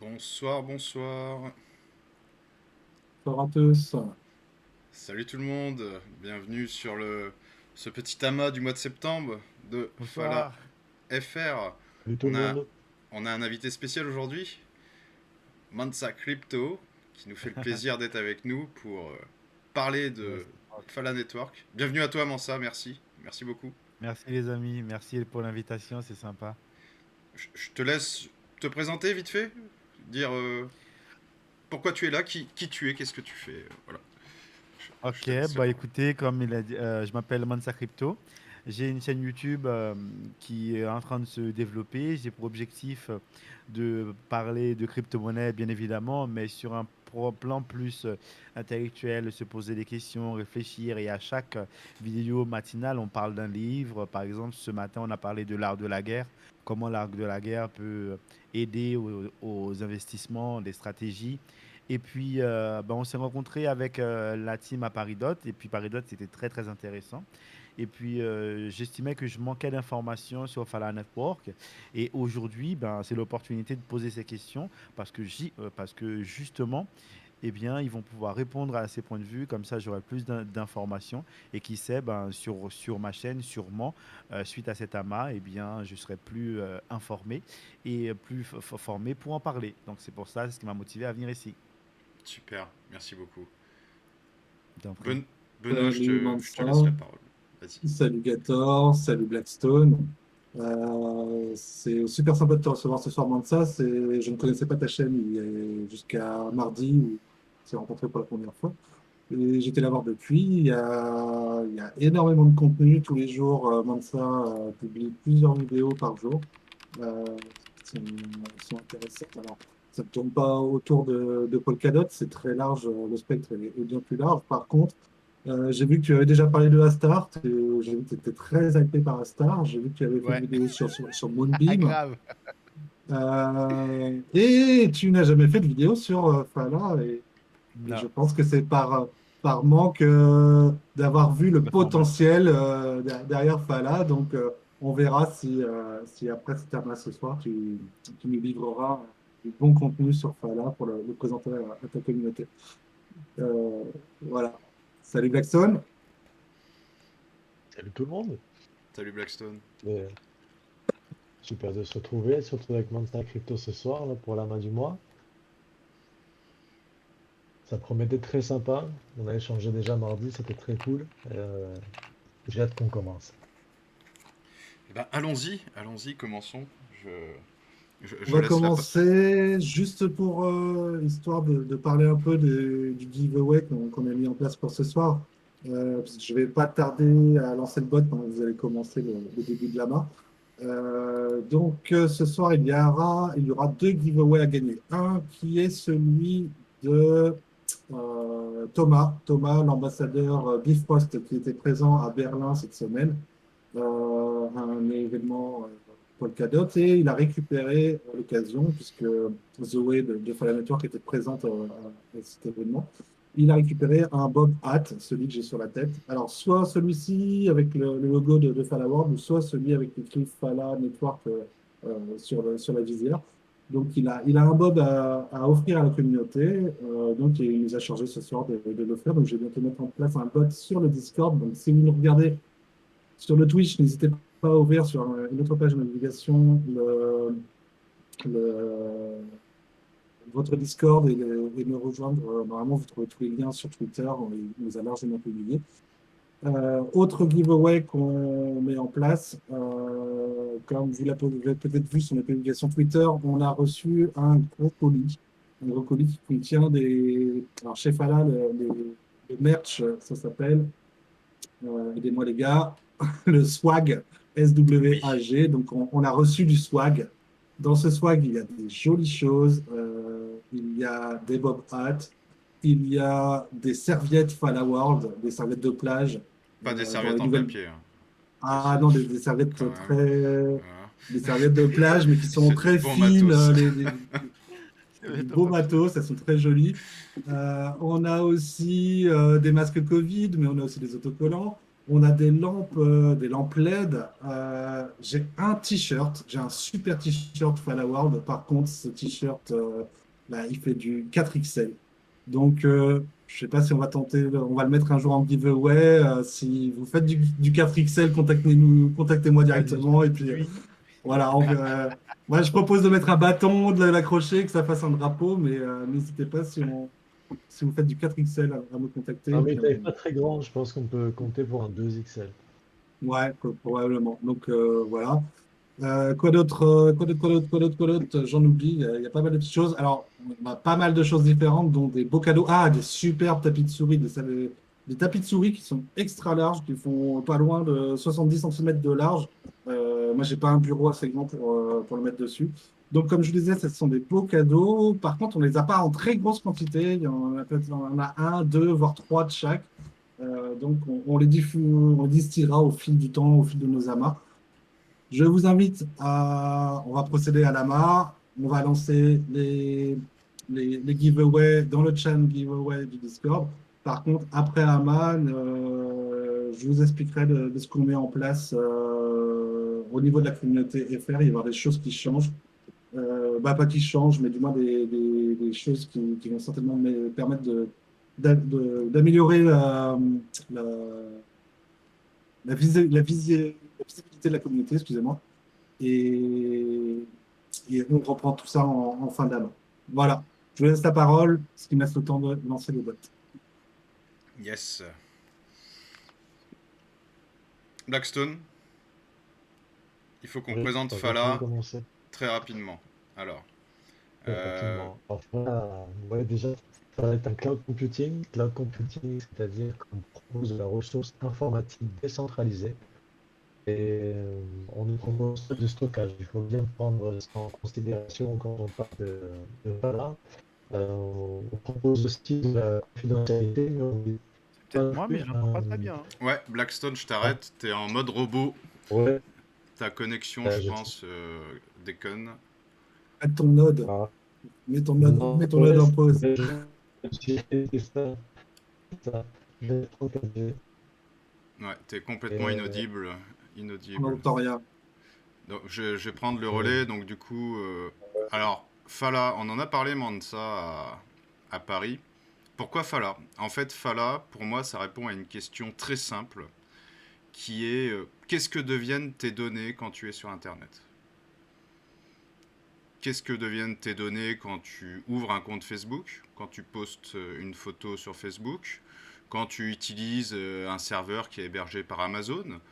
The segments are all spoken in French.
Bonsoir, bonsoir. Bonsoir à tous. Salut tout le monde. Bienvenue sur ce petit amas du mois de septembre de Fala Bonsoir. FR. Salut tout On le a, monde. on a un invité spécial aujourd'hui, Mansa Crypto, qui nous fait le plaisir d'être avec nous pour parler de Yes. Fala Network. Bienvenue à toi Mansa, merci. Merci beaucoup. Merci les amis, merci pour l'invitation, c'est sympa. Je te laisse te présenter vite fait, dire pourquoi tu es là, qui tu es, qu'est-ce que tu fais. Voilà. Je Ok, te laisse la bah parole. écoutez, comme il a dit, je m'appelle Mansa Crypto. J'ai une chaîne YouTube qui est en train de se développer. J'ai pour objectif de parler de crypto-monnaie, bien évidemment, mais sur un plan plus intellectuel, se poser des questions, réfléchir. Et à chaque vidéo matinale, on parle d'un livre. Par exemple, ce matin, on a parlé de l'art de la guerre, comment l'art de la guerre peut aider aux investissements, des stratégies. Et puis, bah, on s'est rencontré avec la team à Paridot. Et puis, Paridot, c'était très, très intéressant. Et puis, j'estimais que je manquais d'informations sur Fala Network. Et aujourd'hui, ben, c'est l'opportunité de poser ces questions parce que justement, eh bien, ils vont pouvoir répondre à ces points de vue. Comme ça, j'aurai plus d'informations. Et qui sait, ben, sur ma chaîne, sûrement, suite à cet amas, eh bien, je serai plus informé et plus formé pour en parler. Donc, c'est pour ça, c'est ce qui m'a motivé à venir ici. Super, merci beaucoup. T'en prie. Ben- Benoît, Salut je te laisse Mansa, la parole. Vas-y. salut Gator, salut Blackstone. C'est super sympa de te recevoir ce soir, Mansa. Je ne connaissais pas ta chaîne jusqu'à mardi où on s'est rencontrés pour la première fois. Et j'étais là voir depuis. Il y a énormément de contenu tous les jours. Mansa publie plusieurs vidéos par jour euh, qui sont intéressantes. Alors, ça ne tourne pas autour de Polkadot, c'est très large, le spectre est bien plus large. Par contre, j'ai vu que tu avais déjà parlé de Astart, j'ai vu que tu étais très hypé par Astart, j'ai vu que tu avais fait une Ouais, vidéo sur Moonbeam, grave. et tu n'as jamais fait de vidéo sur Fala, et je Non, pense que c'est par manque d'avoir vu le d'information. potentiel derrière Fala. Donc, on verra si après cet amas ce soir, tu nous livreras du bon contenu sur Fala pour le présenter à ta communauté. Voilà. Salut Blackstone. Salut tout le monde. Salut Blackstone. Euh, Super de se retrouver, surtout avec Manta Crypto ce soir là, pour la main du mois. Ça promet d'être très sympa. On a échangé déjà mardi, c'était très cool. J'ai hâte qu'on commence. Eh ben, allons-y, commençons. Je, On je va laisse la... commencer juste pour histoire de parler un peu du giveaway qu'on a mis en place pour ce soir. Parce que je ne vais pas tarder à lancer le bot quand vous allez commencer le début de la main. Ce soir, il y aura deux giveaways à gagner. Un qui est celui de Thomas, l'ambassadeur Bifrost, qui était présent à Berlin cette semaine, un événement Polkadot, et il a récupéré à l'occasion, puisque Zoé de Fala Network était présente à cet événement, il a récupéré un Bob Hat, celui que j'ai sur la tête. Alors, soit celui-ci avec le logo de Fala World, ou soit celui avec l'écrit Fala Network sur la visière. Donc, il a un Bob à offrir à la communauté. Donc, il nous a chargé ce soir de l'offrir. Donc, je vais bientôt mettre en place un bot sur le Discord. Donc, si vous nous regardez sur le Twitch, n'hésitez pas à ouvrir sur une autre page de navigation le- votre Discord et me rejoindre. Normalement, vous trouvez tous les liens sur Twitter. On les a largement publiés. Autre giveaway qu'on met en place, comme vous l'avez peut-être vu sur les publications Twitter, on a reçu un gros colis qui contient des. Alors, chez Fala, le merch, ça s'appelle, aidez-moi les gars, le swag, Oui, SWAG. Donc, on a reçu du swag. Dans ce swag, il y a des jolies choses. Il y a des bob hats. Il y a des serviettes Fala World, des serviettes de plage. pas des Dans les serviettes en nouvelles. papier, hein. Ah non, des serviettes Quand même. très. Voilà. Des serviettes de plage, mais qui sont C'est du très bon fines. matos. Ça va Du être beau pas- matos, elles sont très jolies. On a aussi des masques Covid, mais on a aussi des autocollants. On a des lampes LED. J'ai un t-shirt, j'ai un super t-shirt Fala World. Par contre, ce t-shirt, il fait du 4XL. Donc, je ne sais pas si on va tenter, on va le mettre un jour en giveaway. Si vous faites du 4XL, contactez-moi Allez, directement. Et je puis, suis. voilà, moi je propose de mettre un bâton, de l'accrocher, que ça fasse un drapeau, mais n'hésitez pas si vous faites du 4XL à me contacter. Non, Et mais puis taille pas très grand, je pense qu'on peut compter pour un 2XL. ouais, probablement. Donc voilà. Quoi d'autre, quoi d'autre? J'en oublie. Il y a pas mal de petites choses. Alors, on a pas mal de choses différentes, dont des beaux cadeaux. Ah, des superbes tapis de souris, des tapis de souris qui sont extra larges, qui font pas loin de 70 centimètres de large. Moi, j'ai pas un bureau assez grand pour le mettre dessus. Donc, comme je vous disais, ce sont des beaux cadeaux. Par contre, on les a pas en très grosse quantité. Il y en a un, deux, voire trois de chaque. Donc, on les distillera au fil du temps, au fil de nos amas. Je vous invite On va procéder à la main. On va lancer les giveaways dans le channel giveaway du Discord. Par contre, après Aman, je vous expliquerai de ce qu'on met en place au niveau de la communauté FR. Il va y avoir des choses qui changent. Pas qui changent, mais du moins des choses qui vont certainement me permettre d'améliorer la, la visibilité de la communauté, excusez-moi. Et, et on reprend tout ça en fin d'année. Voilà, je vous laisse la parole, ce qui me laisse le temps de lancer le vote. Yes. Blackstone, il faut qu'on Oui, présente je vais Fala commencer très rapidement. Alors, très euh, rapidement. Alors, voilà, ouais, déjà, ça va être un cloud computing. Cloud computing, c'est-à-dire qu'on propose de la ressource informatique décentralisée. Et on nous propose pas de stockage. Il faut bien prendre ça en considération quand on parle de Fala. On propose aussi de la confidentialité, mais on dit C'est pas peut-être non moi, mais plus je l'entends pas très bien, hein. ouais, Blackstone, je Ah, t'arrête. T'es en mode robot. ouais, Ta connexion, je je sais. pense, déconne. Mets ton node, Ah, mets non, ton node ouais, en pause. c'est ça, c'est ça. Je vais être en 4G. Ouais, t'es Et, complètement inaudible. On Inaudible. n'entend rien. Donc, je vais prendre le euh, relais. Donc, du coup, alors, Fala, on en a parlé, Mansa, à Paris. Pourquoi Fala? En fait, Fala, pour moi, ça répond à une question très simple qui est qu'est-ce que deviennent tes données quand tu es sur Internet? qu'est-ce que deviennent tes données quand tu ouvres un compte Facebook, quand tu postes une photo sur Facebook, quand tu utilises un serveur qui est hébergé par Amazon,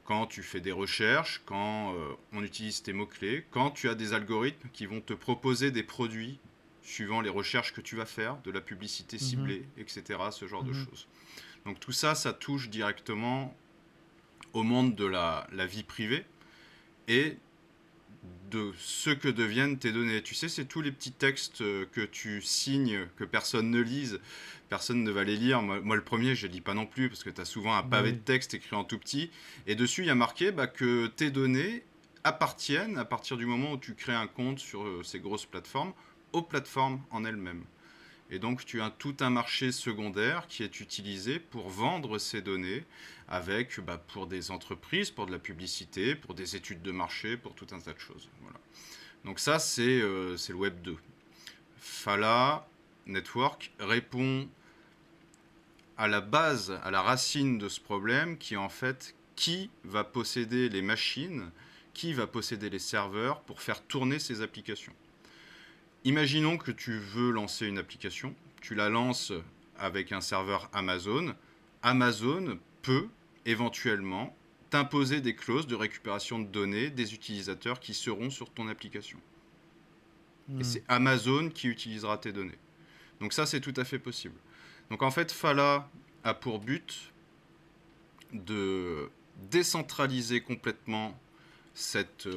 quand tu fais des recherches, quand on utilise tes mots-clés, quand tu as des algorithmes qui vont te proposer des produits suivant les recherches que tu vas faire, de la publicité Mhm. ciblée, etc., ce genre de Mhm. choses. Donc tout ça, ça touche directement au monde de la vie privée et de ce que deviennent tes données. Tu sais, c'est tous les petits textes que tu signes, que personne ne lise, personne ne va les lire. Moi le premier, je ne lis pas non plus, parce que tu as souvent un Bah pavé de oui. texte écrit en tout petit, et dessus, il y a marqué que tes données appartiennent, à partir du moment où tu crées un compte sur ces grosses plateformes, aux plateformes en elles-mêmes. Et donc, tu as tout un marché secondaire qui est utilisé pour vendre ces données avec, pour des entreprises, pour de la publicité, pour des études de marché, pour tout un tas de choses. Voilà. Donc ça, c'est le Web 2. Fala Network répond à la base, à la racine de ce problème qui est en fait qui va posséder les machines, qui va posséder les serveurs pour faire tourner ces applications. Imaginons que tu veux lancer une application, tu la lances avec un serveur Amazon. Amazon peut éventuellement t'imposer des clauses de récupération de données des utilisateurs qui seront sur ton application. Et Mhm. c'est Amazon qui utilisera tes données. Donc ça, c'est tout à fait possible. Donc en fait, Fala a pour but de décentraliser complètement cette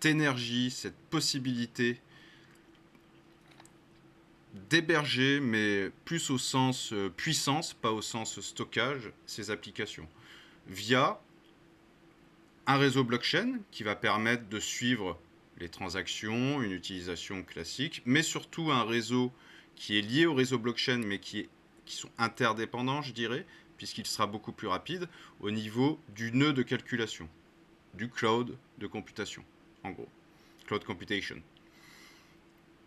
énergie, cette possibilité d'héberger, mais plus au sens puissance, pas au sens stockage, ces applications, via un réseau blockchain qui va permettre de suivre les transactions, une utilisation classique, mais surtout un réseau qui est lié au réseau blockchain, mais qui sont interdépendants, je dirais, puisqu'il sera beaucoup plus rapide au niveau du nœud de calculation, du cloud de computation, en gros, cloud computation.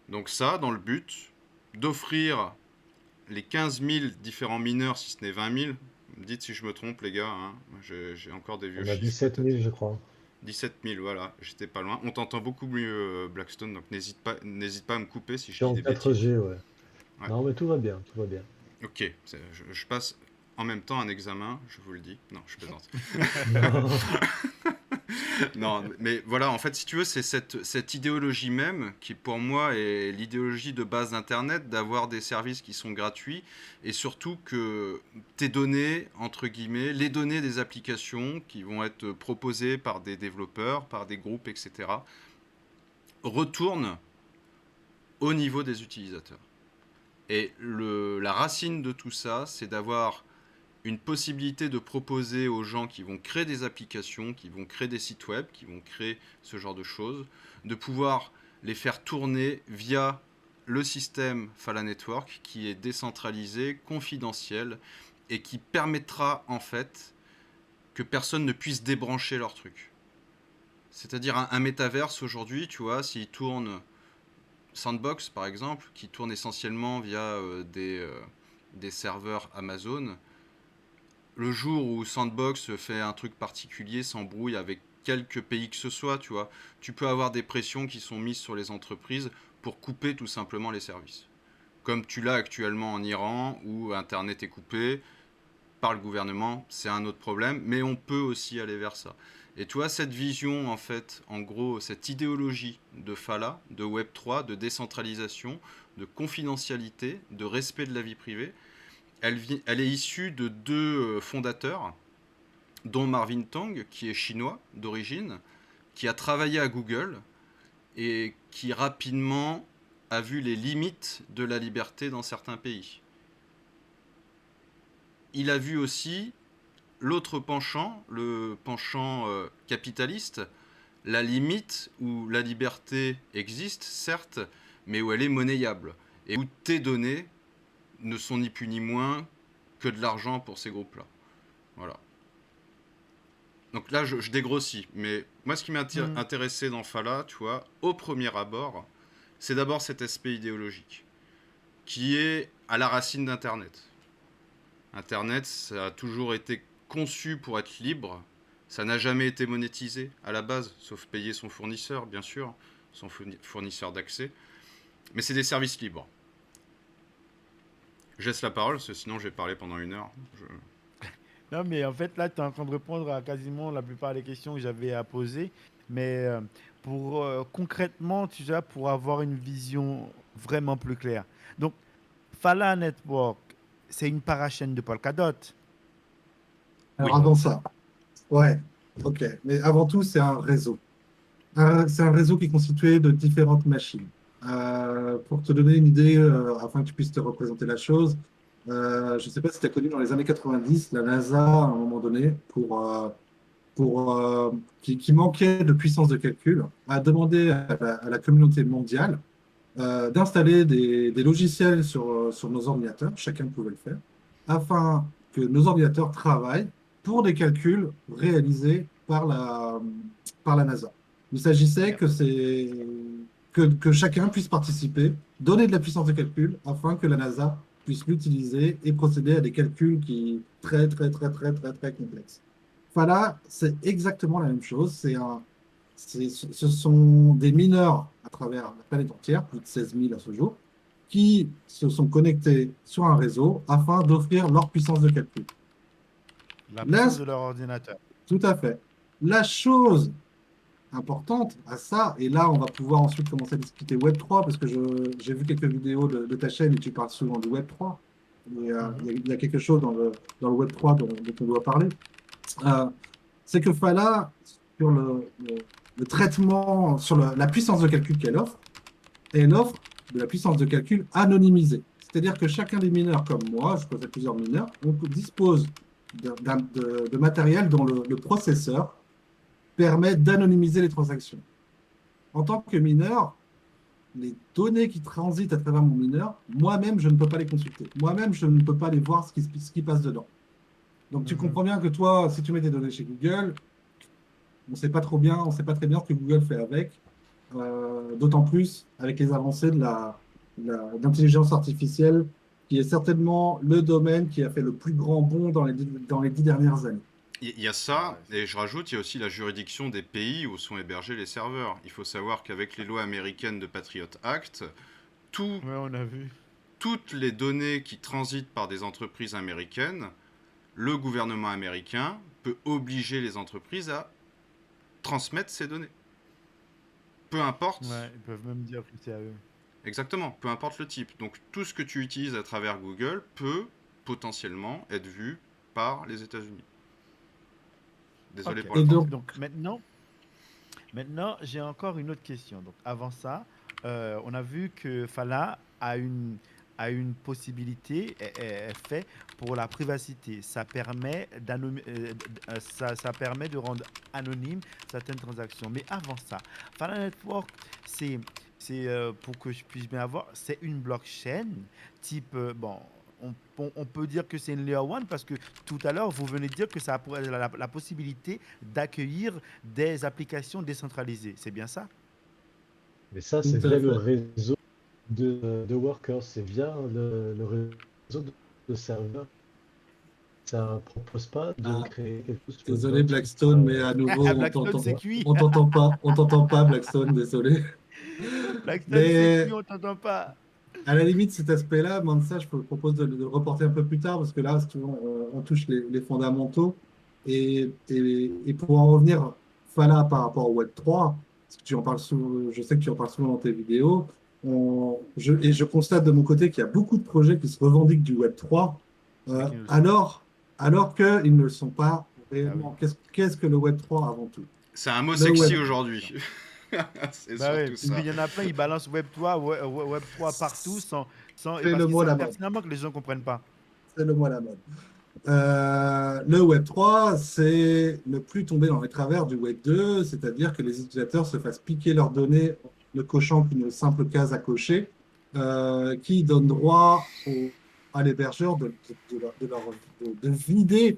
Donc ça, dans le but d'offrir les 15 000 différents mineurs, si ce n'est 20 000, me dites si je me trompe les gars, hein. J'ai encore des vieux On a chiffres 17 peut-être. 000, je crois. 17 000, voilà, j'étais pas loin. On t'entend beaucoup mieux, Blackstone, donc n'hésite pas à me couper si Je je suis dis en des bêtises. 4G, ouais. Ouais, Non, mais tout va bien, tout va bien. ok, je passe en même temps un examen, je vous le dis. Non, je plaisante. Non. Non, mais voilà, en fait, si tu veux, c'est cette idéologie même qui, pour moi, est l'idéologie de base d'Internet, d'avoir des services qui sont gratuits et surtout que tes données, entre guillemets, les données des applications qui vont être proposées par des développeurs, par des groupes, etc., retournent au niveau des utilisateurs. Et la racine de tout ça, c'est d'avoir une possibilité de proposer aux gens qui vont créer des applications, qui vont créer des sites web, qui vont créer ce genre de choses, de pouvoir les faire tourner via le système Fala Network qui est décentralisé, confidentiel et qui permettra en fait que personne ne puisse débrancher leur truc. C'est-à-dire un métaverse aujourd'hui, tu vois, s'il tourne Sandbox par exemple, qui tourne essentiellement via des serveurs Amazon, le jour où Sandbox fait un truc particulier, s'embrouille avec quelques pays que ce soit, tu vois, tu peux avoir des pressions qui sont mises sur les entreprises pour couper tout simplement les services. Comme tu l'as actuellement en Iran, où Internet est coupé par le gouvernement, c'est un autre problème, mais on peut aussi aller vers ça. Et tu vois, cette vision, en fait, en gros, cette idéologie de Fala, de Web3, de décentralisation, de confidentialité, de respect de la vie privée, elle est issue de deux fondateurs, dont Marvin Tong, qui est chinois d'origine, qui a travaillé à Google et qui rapidement a vu les limites de la liberté dans certains pays. Il a vu aussi l'autre penchant, le penchant capitaliste, la limite où la liberté existe, certes, mais où elle est monnayable et où tes données ne sont ni plus ni moins que de l'argent pour ces groupes-là. Voilà. Donc là, je dégrossis. Mais moi, ce qui m'a Mhm. intéressé dans Fala, tu vois, au premier abord, c'est d'abord cet aspect idéologique, qui est à la racine d'Internet. Internet, ça a toujours été conçu pour être libre. Ça n'a jamais été monétisé à la base, sauf payer son fournisseur, bien sûr. son fournisseur d'accès. Mais c'est des services libres. Je laisse la parole, parce que sinon je vais parler pendant 1 heure. Non, mais en fait, là, tu es en train de répondre à quasiment la plupart des questions que j'avais à poser. Mais pour concrètement, tu vois, pour avoir une vision vraiment plus claire. Donc, Fala Network, c'est une parachaîne de Polkadot. Alors Oui. avant ça, ouais, ok. Mais avant tout, c'est un réseau. C'est un réseau qui est constitué de différentes machines. Pour te donner une idée, afin que tu puisses te représenter la chose, je ne sais pas si tu as connu dans les années 90, la NASA, à un moment donné, qui manquait de puissance de calcul, a demandé à la communauté mondiale d'installer des logiciels sur nos ordinateurs, chacun pouvait le faire, afin que nos ordinateurs travaillent pour des calculs réalisés par la NASA. Il s'agissait Yep. que chacun puisse participer, donner de la puissance de calcul, afin que la NASA puisse l'utiliser et procéder à des calculs qui très, très, très, très, très, très complexes. Enfin là, c'est exactement la même chose. Ce sont des mineurs à travers la planète entière, plus de 16 000 à ce jour, qui se sont connectés sur un réseau afin d'offrir leur puissance de calcul. La Là, puissance de leur ordinateur. tout à fait. La chose importante à ça, et là on va pouvoir ensuite commencer à discuter Web3, parce que j'ai vu quelques vidéos de ta chaîne et tu parles souvent du Web3. Et, il y a quelque chose dans le Web3 dont on doit parler. Euh, c'est que Fala, sur le traitement, sur la puissance de calcul qu'elle offre, elle offre de la puissance de calcul anonymisée. C'est-à-dire que chacun des mineurs, comme moi, je possède plusieurs mineurs, on dispose de matériel dont le processeur permet d'anonymiser les transactions. En tant que mineur, les données qui transitent à travers mon mineur, moi-même, je ne peux pas les consulter. Moi-même, je ne peux pas les voir ce qui passe dedans. Donc, tu comprends bien que toi, si tu mets des données chez Google, on ne sait pas très bien ce que Google fait avec, d'autant plus avec les avancées de l'intelligence artificielle, qui est certainement le domaine qui a fait le plus grand bond dans les 10 dernières années. Il y a ça, et je rajoute, il y a aussi la juridiction des pays où sont hébergés les serveurs. Il faut savoir qu'avec les lois américaines de Patriot Act, Ouais, on a vu. toutes les données qui transitent par des entreprises américaines, le gouvernement américain peut obliger les entreprises à transmettre ces données. Peu importe. Ouais, ils peuvent même dire que c'est à eux. Exactement, peu importe le type. Donc tout ce que tu utilises à travers Google peut potentiellement être vu par les États-Unis. Désolé Ok. pour la Et partie. donc, Donc maintenant, j'ai encore une autre question. Donc avant ça, on a vu que Fala a une possibilité est fait pour la privacité. Ça permet ça permet de rendre anonyme certaines transactions. Mais avant ça, Fala Network, pour que je puisse bien avoir, c'est une blockchain type bon. On peut dire que c'est une Layer 1 parce que tout à l'heure, vous venez de dire que ça a la possibilité d'accueillir des applications décentralisées. C'est bien ça? Mais ça, tout c'est à via le fait. réseau de workers, c'est via le réseau de serveurs. Ça ne propose pas de Ah, créer quelque chose sur une désolé blockchain. Blackstone, mais à nouveau, Blackstone, c'est cuit. on t'entend pas, Blackstone, désolé. Blackstone, c'est cuit, Mais on t'entend pas. à la limite, cet aspect-là, Mansa, je te propose de le reporter un peu plus tard, parce que là, si tu veux, on touche les fondamentaux. Et pour en revenir, Fala par rapport au Web3, parce que tu en parles souvent, je sais que tu en parles souvent dans tes vidéos, et je constate de mon côté qu'il y a beaucoup de projets qui se revendiquent du Web3, Mais qui ne le sont pas. alors qu'ils ne le sont pas Bah oui. réellement. Qu'est-ce que le Web3 avant tout? C'est un mot Le Web, sexy Bien aujourd'hui. sûr. C'est Bah oui, surtout parce qu'il ça. y en a plein, ils balancent Web3, Web3 partout et c'est parce le qu'ils mot à savent la mode. pertinemment que les gens ne comprennent pas. C'est le mot à la mode. Le Web 3, c'est ne plus tomber dans les travers du Web 2, c'est-à-dire que les utilisateurs se fassent piquer leurs données, ne cochant qu'une simple case à cocher, qui donne droit à l'hébergeur de vider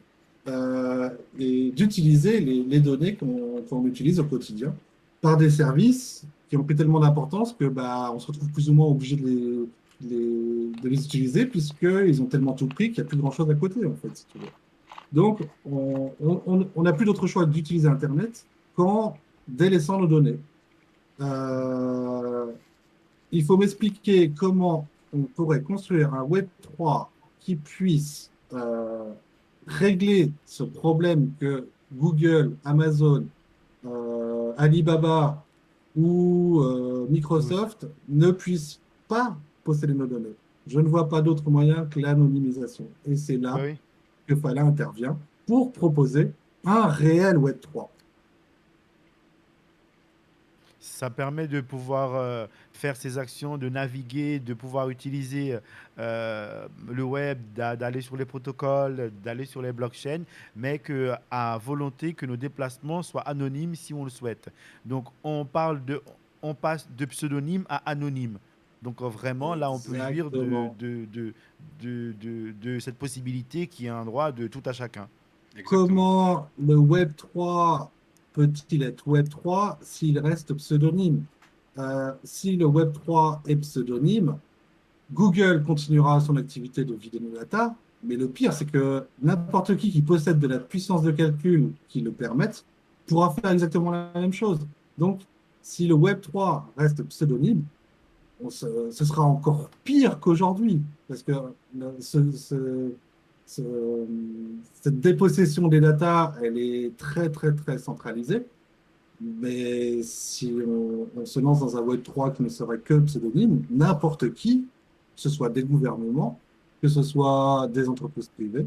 et d'utiliser les données qu'on utilise au quotidien par des services qui ont pris tellement d'importance que bah, on se retrouve plus ou moins obligé de les utiliser puisqu'ils ont tellement tout pris qu'il n'y a plus grand-chose à côté, en fait, si tu veux. Donc, on n'a plus d'autre choix d'utiliser Internet qu'en délaissant nos données. Euh, il faut m'expliquer comment on pourrait construire un Web3 qui puisse régler ce problème que Google, Amazon, Alibaba ou Tous. Microsoft ne puissent pas posséder nos données. Je ne vois pas d'autre moyen que l'anonymisation. Et c'est Bah là oui. que Fala intervient pour proposer un réel Web3. Ça permet de pouvoir faire ces actions, de naviguer, de pouvoir utiliser le web, d'aller sur les protocoles, d'aller sur les blockchains, mais que à volonté que nos déplacements soient anonymes si on le souhaite. Donc on passe de pseudonyme à anonyme. Donc vraiment là, on peut jouir Exactement. de cette possibilité qui est un droit de tout à chacun. Exactement. Comment le Web3 peut-il être Web3 s'il reste pseudonyme? Si le Web3 est pseudonyme, Google continuera son activité de vider nos data, mais le pire, c'est que n'importe qui possède de la puissance de calcul qui le permette pourra faire exactement la même chose. Donc, si le Web3 reste pseudonyme, ce sera encore pire qu'aujourd'hui, parce que ce- cette dépossession des data, elle est très, très, très centralisée. Mais si on se lance dans un Web3 qui ne serait que pseudonyme, n'importe qui, que ce soit des gouvernements, que ce soit des entreprises privées,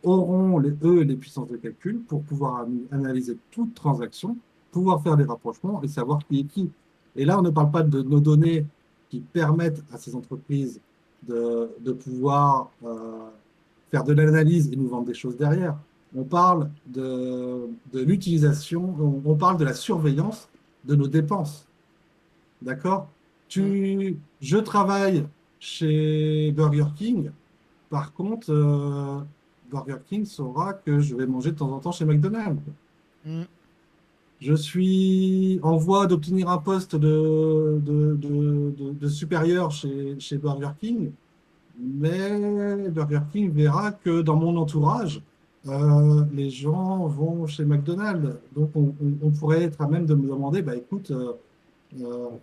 auront, eux, les puissances de calcul pour pouvoir analyser toute transaction, pouvoir faire des rapprochements et savoir qui est qui. Et là, on ne parle pas de nos données qui permettent à ces entreprises de pouvoir faire de l'analyse et nous vendre des choses derrière. On parle de l'utilisation, on parle de la surveillance de nos dépenses. D'accord? Mm. Je travaille chez Burger King. Par contre, Burger King saura que je vais manger de temps en temps chez McDonald's. Mm. Je suis en voie d'obtenir un poste de supérieur chez Burger King, mais Burger King verra que dans mon entourage, les gens vont chez McDonald's. Donc, on pourrait être à même de me demander, bah, écoute,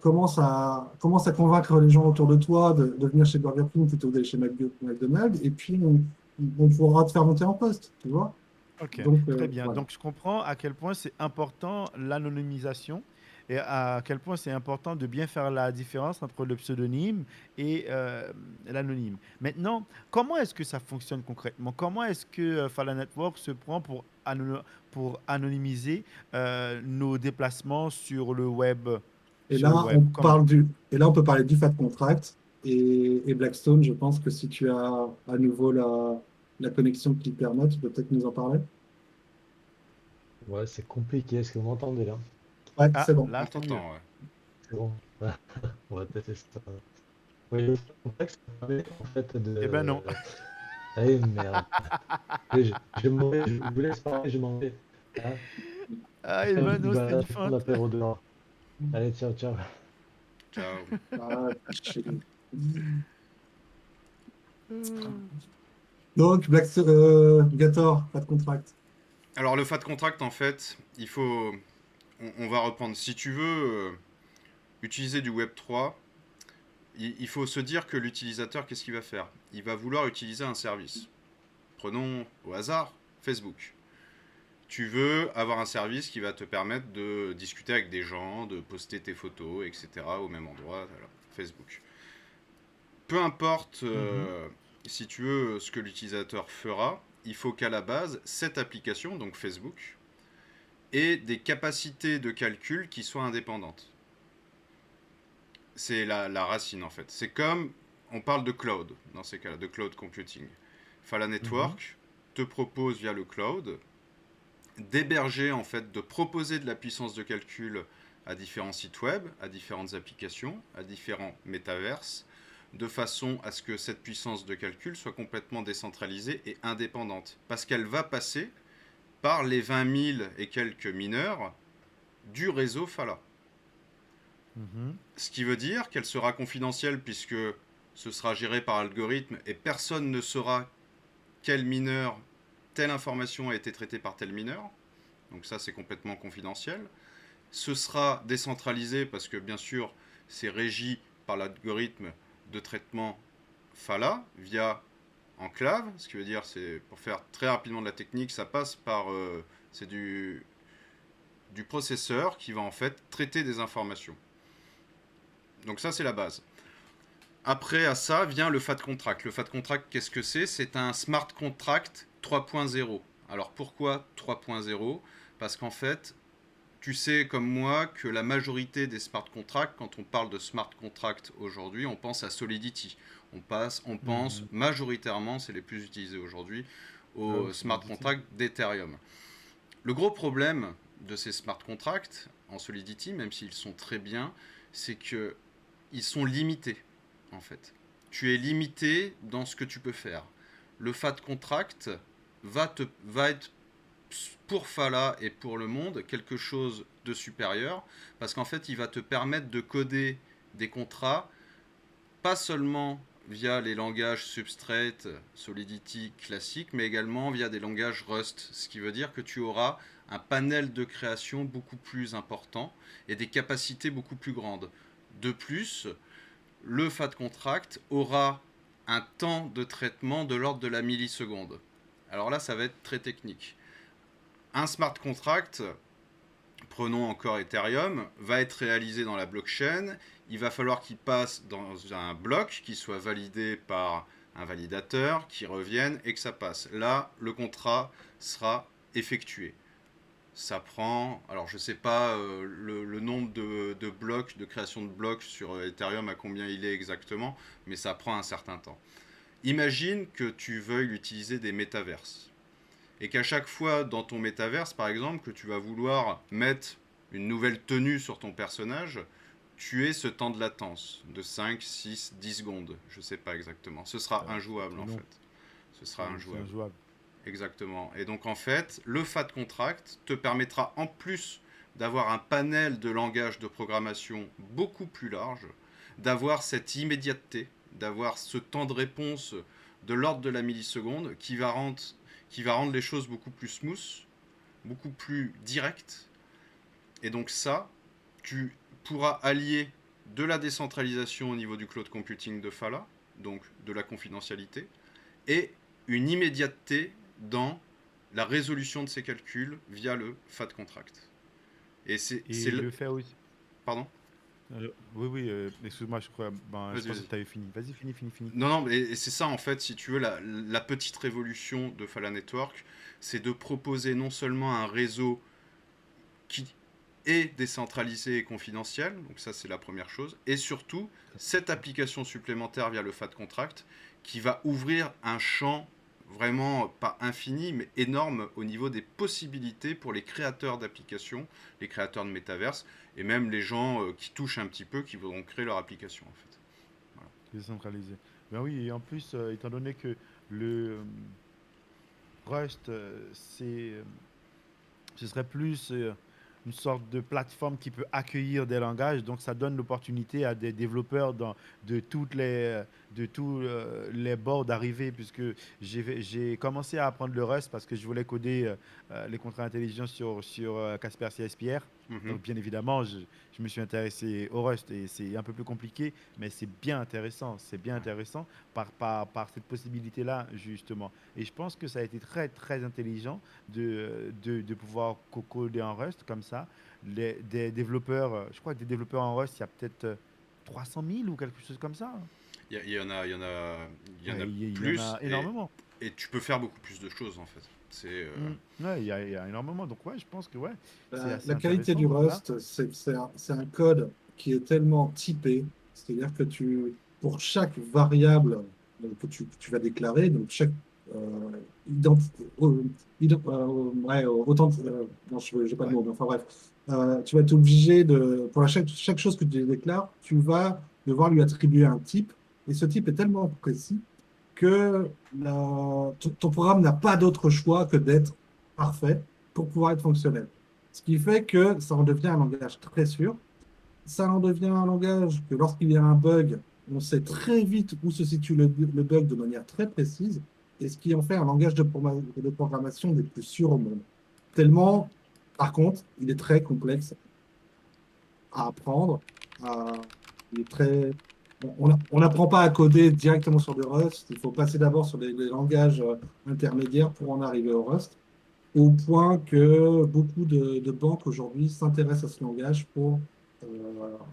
commence à convaincre les gens autour de toi de venir chez Burger King plutôt que d'aller chez McDonald's, et puis on pourra te faire monter en poste, tu vois? Ok, Donc, très bien. voilà. Donc, je comprends à quel point c'est important l'anonymisation et à quel point c'est important de bien faire la différence entre le pseudonyme et l'anonyme. Maintenant, comment est-ce que ça fonctionne concrètement? Comment est-ce que Fala Network se prend pour anonymiser nos déplacements sur le web? Et Sur le là, web, comment? et là, on peut parler du fat contract et Blackstone. Je pense que si tu as à nouveau la connexion qui te permet, tu peux peut-être nous en parler. Ouais, c'est compliqué. Est-ce que vous m'entendez là? Ouais, Ah, c'est bon. là, On c'est mieux. t'entend, ouais. C'est bon. On va tester ça. Oui, le contexte permet en fait Eh ben de. non. Ah oui, merde. Je m'en vais, je vous laisse parler, je m'en vais. Hein. Ah, eh ben Il non, c'était va une faire feinte. l'apéro dehors. Allez, ciao, ciao. Ciao. Ah, donc, Gator, fat contract. Alors, le fat contract, en fait, on va reprendre. Si tu veux utiliser du Web3, il faut se dire que l'utilisateur, qu'est-ce qu'il va faire? Il va vouloir utiliser un service. Prenons au hasard Facebook. Tu veux avoir un service qui va te permettre de discuter avec des gens, de poster tes photos, etc. au même endroit, voilà, Facebook. Peu importe, Mhm. si tu veux, ce que l'utilisateur fera, il faut qu'à la base, cette application, donc Facebook, ait des capacités de calcul qui soient indépendantes. C'est la racine en fait. C'est comme, on parle de cloud, dans ces cas-là, de cloud computing. Fala Mhm. Network te propose via le cloud d'héberger en fait, de proposer de la puissance de calcul à différents sites web, à différentes applications, à différents métaverses, de façon à ce que cette puissance de calcul soit complètement décentralisée et indépendante. Parce qu'elle va passer par les 20 000 et quelques mineurs du réseau Fala. Mhm. Ce qui veut dire qu'elle sera confidentielle puisque ce sera géré par algorithme et personne ne saura quel mineur, telle information a été traitée par tel mineur. Donc ça, c'est complètement confidentiel. ce sera décentralisé parce que bien sûr, c'est régi par l'algorithme de traitement Fala via enclave. Ce qui veut dire, c'est pour faire très rapidement de la technique, ça passe par c'est du processeur qui va en fait traiter des informations. Donc ça, c'est la base. Après, à ça vient le FAT contract. Le FAT contract, qu'est-ce que c'est? C'est un smart contract 3.0. Alors pourquoi 3.0? Parce qu'en fait, tu sais comme moi que la majorité des smart contracts, quand on parle de smart contract aujourd'hui, on pense à Solidity. On pense Mhm. majoritairement, c'est les plus utilisés aujourd'hui, Au aux smart Solidity. contracts d'Ethereum. Le gros problème de ces smart contracts en Solidity, même s'ils sont très bien, c'est que ils sont limités en fait. Tu es limité dans ce que tu peux faire. Le FAT contract va être pour Fala et pour le monde quelque chose de supérieur parce qu'en fait il va te permettre de coder des contrats pas seulement via les langages Substrate, Solidity classiques, mais également via des langages Rust, ce qui veut dire que tu auras un panel de création beaucoup plus important et des capacités beaucoup plus grandes. De plus, le FAT contract aura un temps de traitement de l'ordre de la milliseconde. Alors là, ça va être très technique. Un smart contract, prenons encore Ethereum, va être réalisé dans la blockchain. Il va falloir qu'il passe dans un bloc qui soit validé par un validateur, qui revienne et que ça passe. Là, le contrat sera effectué. Ça prend, alors je ne sais pas le nombre de blocs, de création de blocs sur Ethereum, à combien il est exactement, mais ça prend un certain temps. Imagine que tu veuilles utiliser des métaverses et qu'à chaque fois dans ton métaverse, par exemple, que tu vas vouloir mettre une nouvelle tenue sur ton personnage, tu aies ce temps de latence de 5, 6, 10 secondes. Je ne sais pas exactement. Ce sera injouable en Non, fait. Ce sera c'est injouable. injouable. Exactement. Et donc en fait, le FAT contract te permettra en plus d'avoir un panel de langage de programmation beaucoup plus large, d'avoir cette immédiateté, d'avoir ce temps de réponse de l'ordre de la milliseconde qui va rendre les choses beaucoup plus smooth, beaucoup plus directes. Et donc ça, tu pourras allier de la décentralisation au niveau du cloud computing de Fala, donc de la confidentialité, et une immédiateté dans la résolution de ces calculs via le FAT contract. Et c'est Et le... le fait aussi. Pardon. Oui, oui, excuse-moi, je Vas-y, pensais vas-y. que tu avais fini. Vas-y, fini. Non, non, et c'est ça en fait, si tu veux, la petite révolution de Fala Network, c'est de proposer non seulement un réseau qui est décentralisé et confidentiel, donc ça c'est la première chose, et surtout cette application supplémentaire via le FAT contract qui va ouvrir un champ vraiment pas infini mais énorme au niveau des possibilités pour les créateurs d'applications, les créateurs de métaverse et même les gens qui touchent un petit peu, qui voudront créer leur application en fait. Voilà. Décentralisé. Ben oui, et en plus, étant donné que le Rust, ce serait plus une sorte de plateforme qui peut accueillir des langages, donc ça donne l'opportunité à des développeurs de tous les bords d'arriver, puisque j'ai commencé à apprendre le Rust parce que je voulais coder les contrats intelligents sur Casper CSPR. Mhm. Donc bien évidemment, je me suis intéressé au Rust et c'est un peu plus compliqué, mais c'est bien Ouais. intéressant par cette possibilité-là, justement. Et je pense que ça a été très, très intelligent de pouvoir coder en Rust comme ça. Des développeurs, je crois que des développeurs en Rust, il y a peut-être 300 000 ou quelque chose comme ça. Il y en a Ouais, il y en plus a énormément. et tu peux faire beaucoup plus de choses en fait. C'est Ouais, il y a énormément. Donc, ouais, je pense que ouais, c'est assez La qualité intéressant. du Donc là, Rust, c'est un code qui est tellement typé, c'est-à-dire que pour chaque variable que tu vas déclarer, donc chaque euh, autant, non, je n'ai pas le ouais. mot, mais enfin bref, tu vas être obligé pour chaque chose que tu déclares, tu vas devoir lui attribuer un type, et ce type est tellement précis que ton programme n'a pas d'autre choix que d'être parfait pour pouvoir être fonctionnel. Ce qui fait que ça en devient un langage très sûr. Ça en devient un langage que lorsqu'il y a un bug, on sait très vite où se situe le bug de manière très précise, et ce qui en fait un langage de programmation des plus sûrs au monde. Tellement, par contre, il est très complexe à apprendre. Il est très... On n'apprend pas à coder directement sur du Rust. Il faut passer d'abord sur les langages intermédiaires pour en arriver au Rust, au point que beaucoup de banques aujourd'hui s'intéressent à ce langage pour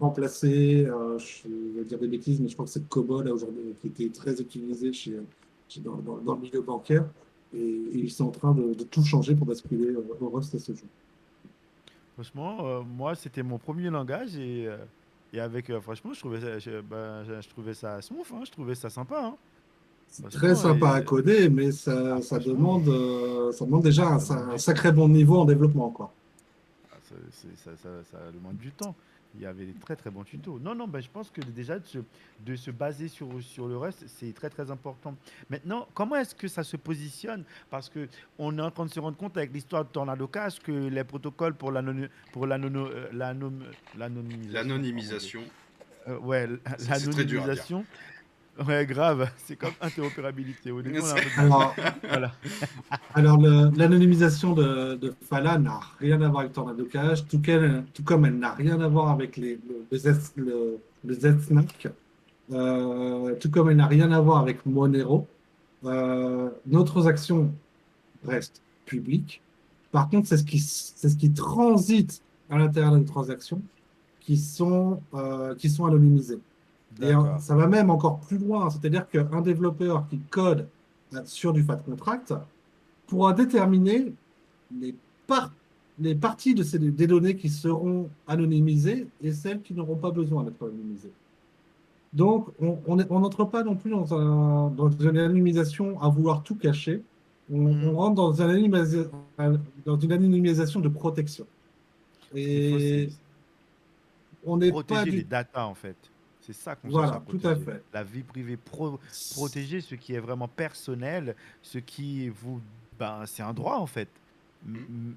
remplacer, je vais dire des bêtises, mais je crois que c'est COBOL là, aujourd'hui, qui était très utilisé dans le milieu bancaire. Et ils sont en train de tout changer pour basculer au Rust à ce jour. Franchement, moi, c'était mon premier langage et avec, franchement, je trouvais ça smooth, hein, je trouvais ça sympa, hein. C'est très Franchement, sympa à coder, mais franchement, ça demande déjà ça demande un du sacré temps. bon niveau en développement, quoi. Ça demande du temps. Il y avait des très très bons tutos. Non, non, ben, je pense que déjà de se baser sur le reste, c'est très très important. Maintenant, comment est-ce que ça se positionne? Parce que on est en train de se rendre compte avec l'histoire de Tornado Cash que les protocoles pour l'anonymisation, oh mon Dieu. L'anonymisation, Ouais, c'est très dur à dire. l'anonymisation, ouais, grave, c'est comme interopérabilité. Au début, on a un peu du mal. Alors, Voilà. l'anonymisation de Fala n'a rien à voir avec Tornado Cash, tout comme elle n'a rien à voir avec le Zsnack, tout comme elle n'a rien à voir avec Monero. Nos transactions restent publiques. Par contre, c'est ce qui transite à l'intérieur d'une transaction qui sont anonymisés. Et D'accord. ça va même encore plus loin, c'est-à-dire qu'un développeur qui code sur du fat contract pourra déterminer les, par- les parties des données qui seront anonymisées et celles qui n'auront pas besoin d'être anonymisées. Donc, on n'entre pas non plus dans une anonymisation à vouloir tout cacher. On Mhm. rentre dans une anonymisation de protection. Ce qu'il faut, Et on n'est pas protéger les du... datas, en fait. C'est ça qu'on cherche à Voilà, tout à protéger. fait. La vie privée, protéger ce qui est vraiment personnel, ce qui vous... Ben, c'est un droit, en fait.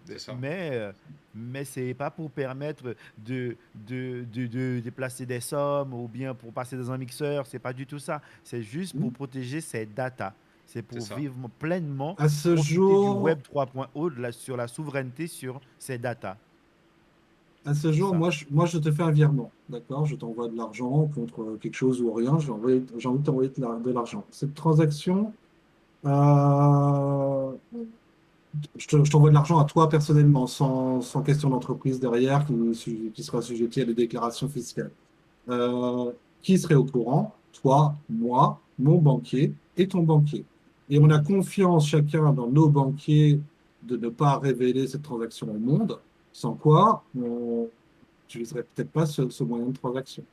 C'est ça. Mais c'est pas pour permettre de déplacer des sommes ou bien pour passer dans un mixeur. C'est pas du tout ça. C'est juste pour protéger ces datas. C'est C'est pour ça. vivre pleinement, À ce profiter du jour, web 3.0 sur la souveraineté sur ces datas. C'est ça. moi, je te fais un virement, d'accord? Je t'envoie de l'argent contre quelque chose ou rien. J'ai envie de t'envoyer de l'argent. Cette transaction, euh, je t'envoie de l'argent à toi personnellement, sans question d'entreprise derrière qui sera assujetti à des déclarations fiscales. Euh, qui serait au courant? Toi, moi, mon banquier et ton banquier. Et on a confiance chacun dans nos banquiers de ne pas révéler cette transaction au monde, sans quoi on n'utiliserait peut-être pas ce moyen de transaction.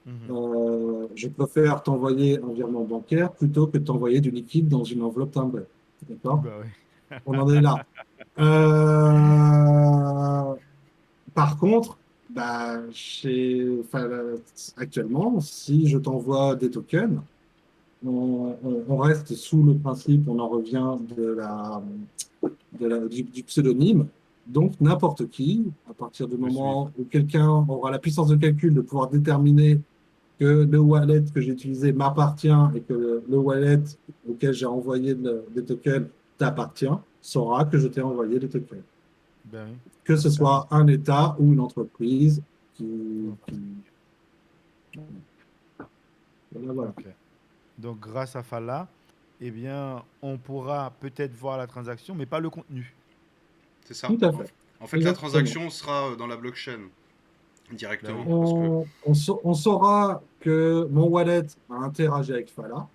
Mhm. Je préfère t'envoyer un virement bancaire plutôt que de t'envoyer du liquide dans une enveloppe timbrée. D'accord? Bah oui. On en est là. Euh, Par contre, bah, enfin, actuellement, si je t'envoie des tokens, on reste sous le principe, on en revient du pseudonyme. Donc, n'importe qui, à partir du Peut suivre. moment où quelqu'un aura la puissance de calcul de pouvoir déterminer que le wallet que j'ai utilisé m'appartient et que le wallet auquel j'ai envoyé des tokens t'appartient, saura que je t'ai envoyé des tokens. Ben oui. Que ce Ben oui. soit un État ou une entreprise voilà, voilà. Ok. Donc, grâce à Fala, eh bien, on pourra peut-être voir la transaction, mais pas le contenu. C'est ça. Tout à fait. En fait, la Exactement. transaction sera dans la blockchain Ben directement. oui. Parce que, On saura que mon wallet a interagi avec Fala.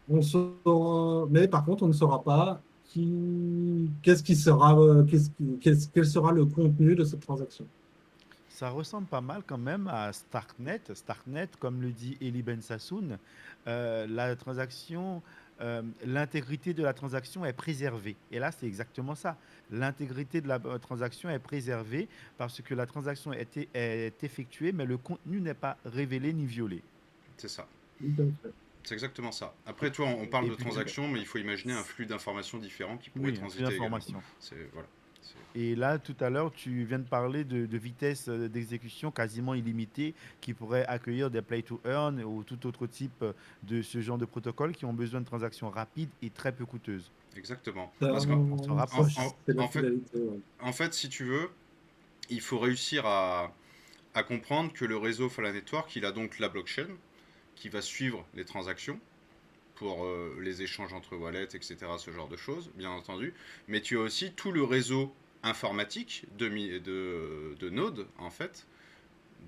On saura, mais par contre, on ne saura pas qu'est-ce qui sera, quel sera le contenu de cette transaction. Ça ressemble pas mal quand même à Starknet. Starknet, comme le dit Eli Ben Sassoon, la transaction, l'intégrité de la transaction est préservée. Et là, c'est exactement ça. L'intégrité de la transaction est préservée parce que la transaction est effectuée, mais le contenu n'est pas révélé ni violé. c'est ça. Tout à fait. C'est exactement ça. Après, toi, on parle Et de puis, transaction, mais il faut imaginer un flux d'informations différents qui pourraient oui, un flux transiter également. d'informations. Voilà. Et là, tout à l'heure, tu viens de parler de vitesse d'exécution quasiment illimitée qui pourrait accueillir des play to earn ou tout autre type de ce genre de protocole qui ont besoin de transactions rapides et très peu coûteuses. Exactement. On, Parce on s'en Ça, rapproche. c'est la en fait, finalité. Ouais. en fait, si tu veux, il faut réussir à à comprendre que le réseau Fala Network, il a donc la blockchain qui va suivre les transactions pour les échanges entre wallets, etc., ce genre de choses, bien entendu. Mais tu as aussi tout le réseau informatique de nodes, en fait,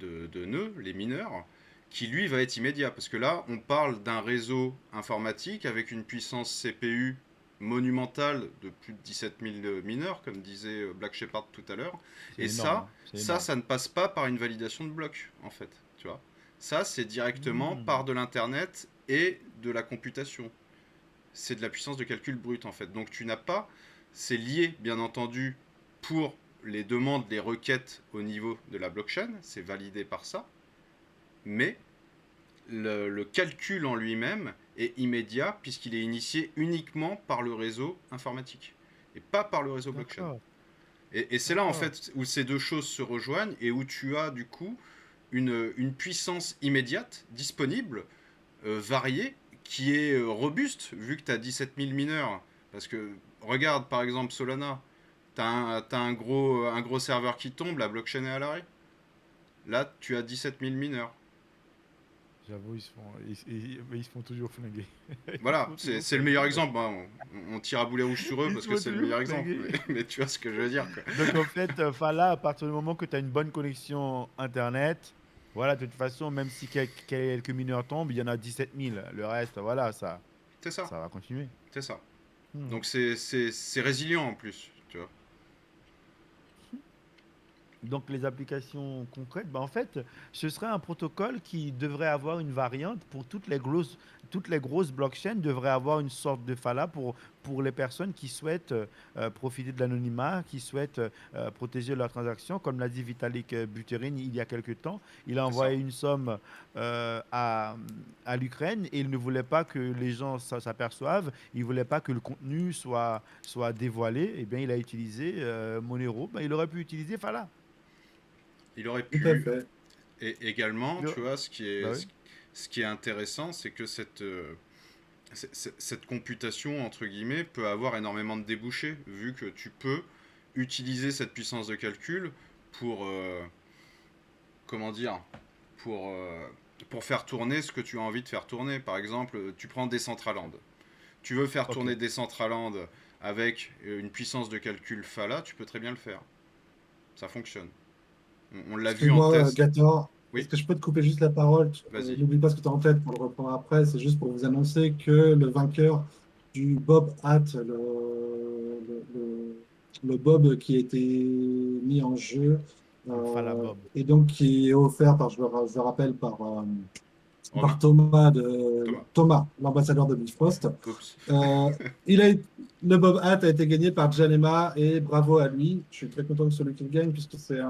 de nœuds, les mineurs, qui lui va être immédiat. Parce que là, on parle d'un réseau informatique avec une puissance CPU monumentale de plus de 17 000 mineurs, comme disait Black Shepard tout à l'heure. C'est Et énorme, ça, hein, c'est ça, énorme. ça ne passe pas par une validation de bloc, en fait. Tu vois, ça, c'est directement Hmm, par de l'Internet et de la computation. C'est de la puissance de calcul brute, en fait. Donc tu n'as pas, c'est lié, bien entendu, pour les demandes, les requêtes au niveau de la blockchain, c'est validé par ça, mais le calcul en lui-même est immédiat puisqu'il est initié uniquement par le réseau informatique et pas par le réseau blockchain. d'accord, Et c'est là en d'accord. fait où ces deux choses se rejoignent et où tu as du coup une puissance immédiate, disponible, variée, qui est robuste vu que tu as 17 000 mineurs. Parce que regarde par exemple Solana, tu as, un gros serveur qui tombe, la blockchain est à l'arrêt. Là, tu as 17 000 mineurs. J'avoue, mais ils se font toujours flinguer. Ils se Voilà, font toujours c'est le meilleur flinguer. exemple. Hein. On tire à boulet rouge sur eux Ils parce se que font c'est le toujours meilleur exemple. flinguer. Mais tu vois ce que je veux dire, quoi. Donc en fait, Fala, à partir du moment que tu as une bonne connexion Internet, voilà, de toute façon, même si quelques mineurs tombent, il y en a 17 000. Le reste, voilà, C'est ça, ça va continuer. c'est ça. Hmm. Donc c'est résilient en plus, tu vois. Donc les applications concrètes, bah, en fait, ce serait un protocole qui devrait avoir une variante pour toutes les grosses blockchains devraient avoir une sorte de Fala pour les personnes qui souhaitent profiter de l'anonymat, qui souhaitent protéger leurs transactions. Comme l'a dit Vitalik Buterin il y a quelque temps, il a C'est ça. envoyé une somme euh, à, à l'Ukraine et il ne voulait pas que les gens s'aperçoivent, il ne voulait pas que le contenu soit dévoilé. Eh bien, il a utilisé Monero, bah, il aurait pu utiliser Fala. Il aurait Tout à pu. fait. Et également, Il a- tu vois, Bah oui. ce qui est intéressant, c'est que cette computation, entre guillemets, peut avoir énormément de débouchés, vu que tu peux utiliser cette puissance de calcul pour, comment dire, pour, euh, pour faire tourner ce que tu as envie de faire tourner. Par exemple, tu prends Decentraland. Tu veux faire Ok. tourner Decentraland avec une puissance de calcul Fala, tu peux très bien le faire. Ça fonctionne. On l'a vu en Excuse-moi, test. Gator, est-ce Oui, que je peux te couper juste la parole? vas-y. N'oublie pas ce que tu as en tête pour le reprendre après. C'est juste pour vous annoncer que le vainqueur du Bob Hat, le Bob qui a été mis en jeu, Le Falabob. et donc qui est offert, je le rappelle, par Romain, Thomas. Thomas, l'ambassadeur de Bifrost. Oups. Euh, il a, le Bob Hat a été gagné par Janema et bravo à lui. Je suis très content que celui qui le gagne puisque C'est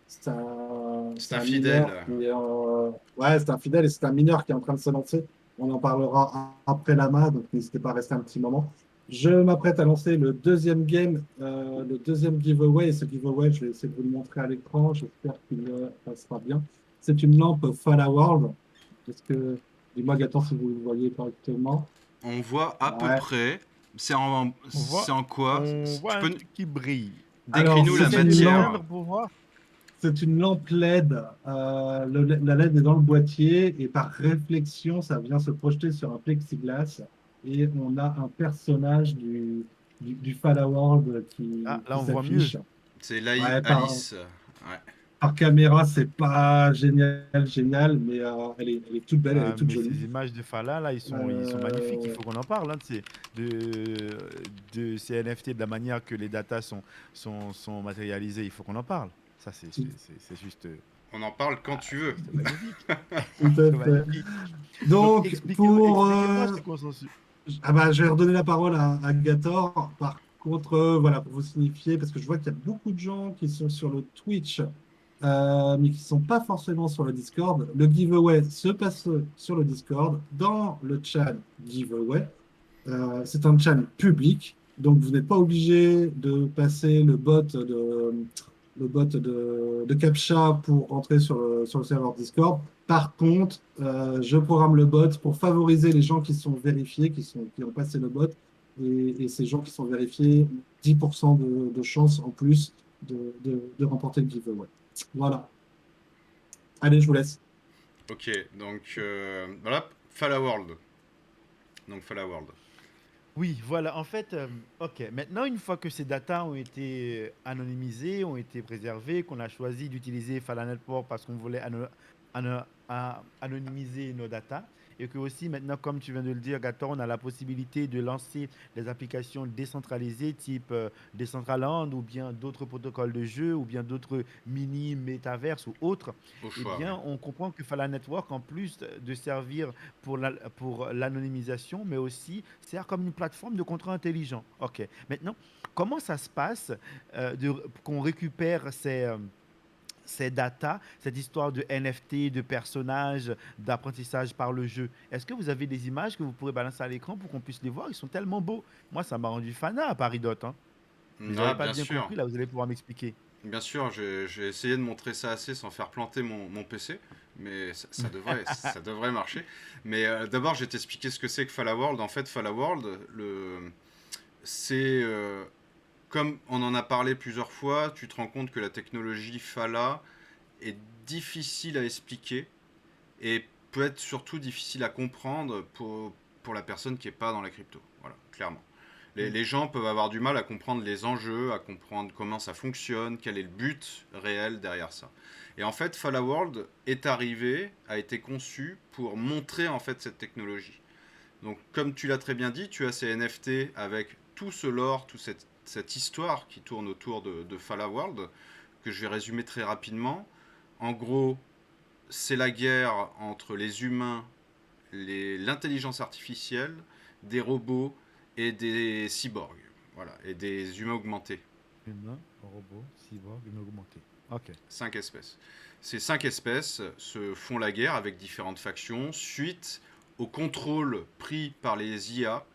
c'est un un mineur fidèle. qui est, ouais, c'est un fidèle et c'est un mineur qui est en train de se lancer. On en parlera après l'AMA, donc n'hésitez pas à rester un petit moment. Je m'apprête à lancer le deuxième game, le deuxième giveaway. Et ce giveaway, je vais essayer de vous le montrer à l'écran. J'espère qu'il passera bien. C'est une lampe Fala World. Est-ce que, dis-moi, Gaëtan, si vous le voyez correctement. On voit à peu Ouais. près. On C'est voit, en quoi? on voit Tu un peux truc qui brille. Alors, décris-nous Tu la essaies de matière. l'éteindre pour voir? c'est une lampe LED. La LED est dans le boîtier et par réflexion, ça vient se projeter sur un plexiglas et on a un personnage du Fala World Ah, qui là, on voit mieux. s'affiche. C'est Ouais, Alice. Ouais. par caméra, c'est pas génial, mais elle est toute belle, elle est Ah, toute mais jolie. ces images de Fala, là, ils sont magnifiques. Il Euh, faut qu'on en parle, hein, de ces NFT, de la manière que les datas sont matérialisées. Il faut qu'on en parle. Ça, tout, c'est juste, On en parle quand ah, tu c'est veux. juste magnifique. tout à C'est fait. magnifique. Donc, Donc, pour, expliquez-moi ce consensus. ah bah, je vais redonner la parole à Gator. Par contre, voilà, pour vous signifier, parce que je vois qu'il y a beaucoup de gens qui sont sur le Twitch, mais qui ne sont pas forcément sur le Discord. Le giveaway se passe sur le Discord, dans le chat giveaway. C'est un channel public, donc vous n'êtes pas obligé de passer le bot de CAPTCHA pour rentrer sur le serveur Discord. Par contre, je programme le bot pour favoriser les gens qui sont vérifiés, qui ont passé le bot, et ces gens qui sont vérifiés ont 10% de chance en plus de remporter le giveaway. Voilà. Allez, je vous laisse. Ok, donc voilà, Fala World. Donc Fala World. Oui, voilà. En fait, OK. Maintenant, une fois que ces datas ont été anonymisées, ont été préservées, qu'on a choisi d'utiliser Fala Network parce qu'on voulait anonymiser nos datas, et que aussi maintenant, comme tu viens de le dire, Gator, on a la possibilité de lancer des applications décentralisées type Decentraland ou bien d'autres protocoles de jeu ou bien d'autres mini métaverses ou autres. Au Eh choix, oui. bien, on comprend que Fala Network, en plus de servir pour l'anonymisation, mais aussi sert comme une plateforme de contrat intelligent. OK. Maintenant, comment ça se passe qu'on récupère ces datas, cette histoire de NFT, de personnages, d'apprentissage par le jeu? Est-ce que vous avez des images que vous pourrez balancer à l'écran pour qu'on puisse les voir? Ils sont tellement beaux. Moi, ça m'a rendu fanat à Paris Dot, hein. Mais Ah, j'avais pas bien compris, là, vous allez pouvoir m'expliquer. bien sûr, j'ai essayé de montrer ça assez sans faire planter mon PC, mais ça devrait marcher. Mais d'abord, je vais t'expliquer ce que c'est que Fala World. En fait, Fala World, c'est comme on en a parlé plusieurs fois, tu te rends compte que la technologie Fala est difficile à expliquer et peut être surtout difficile à comprendre pour la personne qui n'est pas dans la crypto. Voilà, clairement. Mm. Les gens peuvent avoir du mal à comprendre les enjeux, à comprendre comment ça fonctionne, quel est le but réel derrière ça. Et en fait, Fala World est arrivé, a été conçu pour montrer en fait cette technologie. Donc, comme tu l'as très bien dit, tu as ces NFT avec tout ce lore, toute cette histoire qui tourne autour de Fala World, que je vais résumer très rapidement. En gros, c'est la guerre entre les humains, l'intelligence artificielle, des robots et des cyborgs. Voilà, et des humains augmentés. Humain, robot, cyborg, humain augmenté. OK. 5 espèces. Ces 5 espèces se font la guerre avec différentes factions suite au contrôle pris par les IA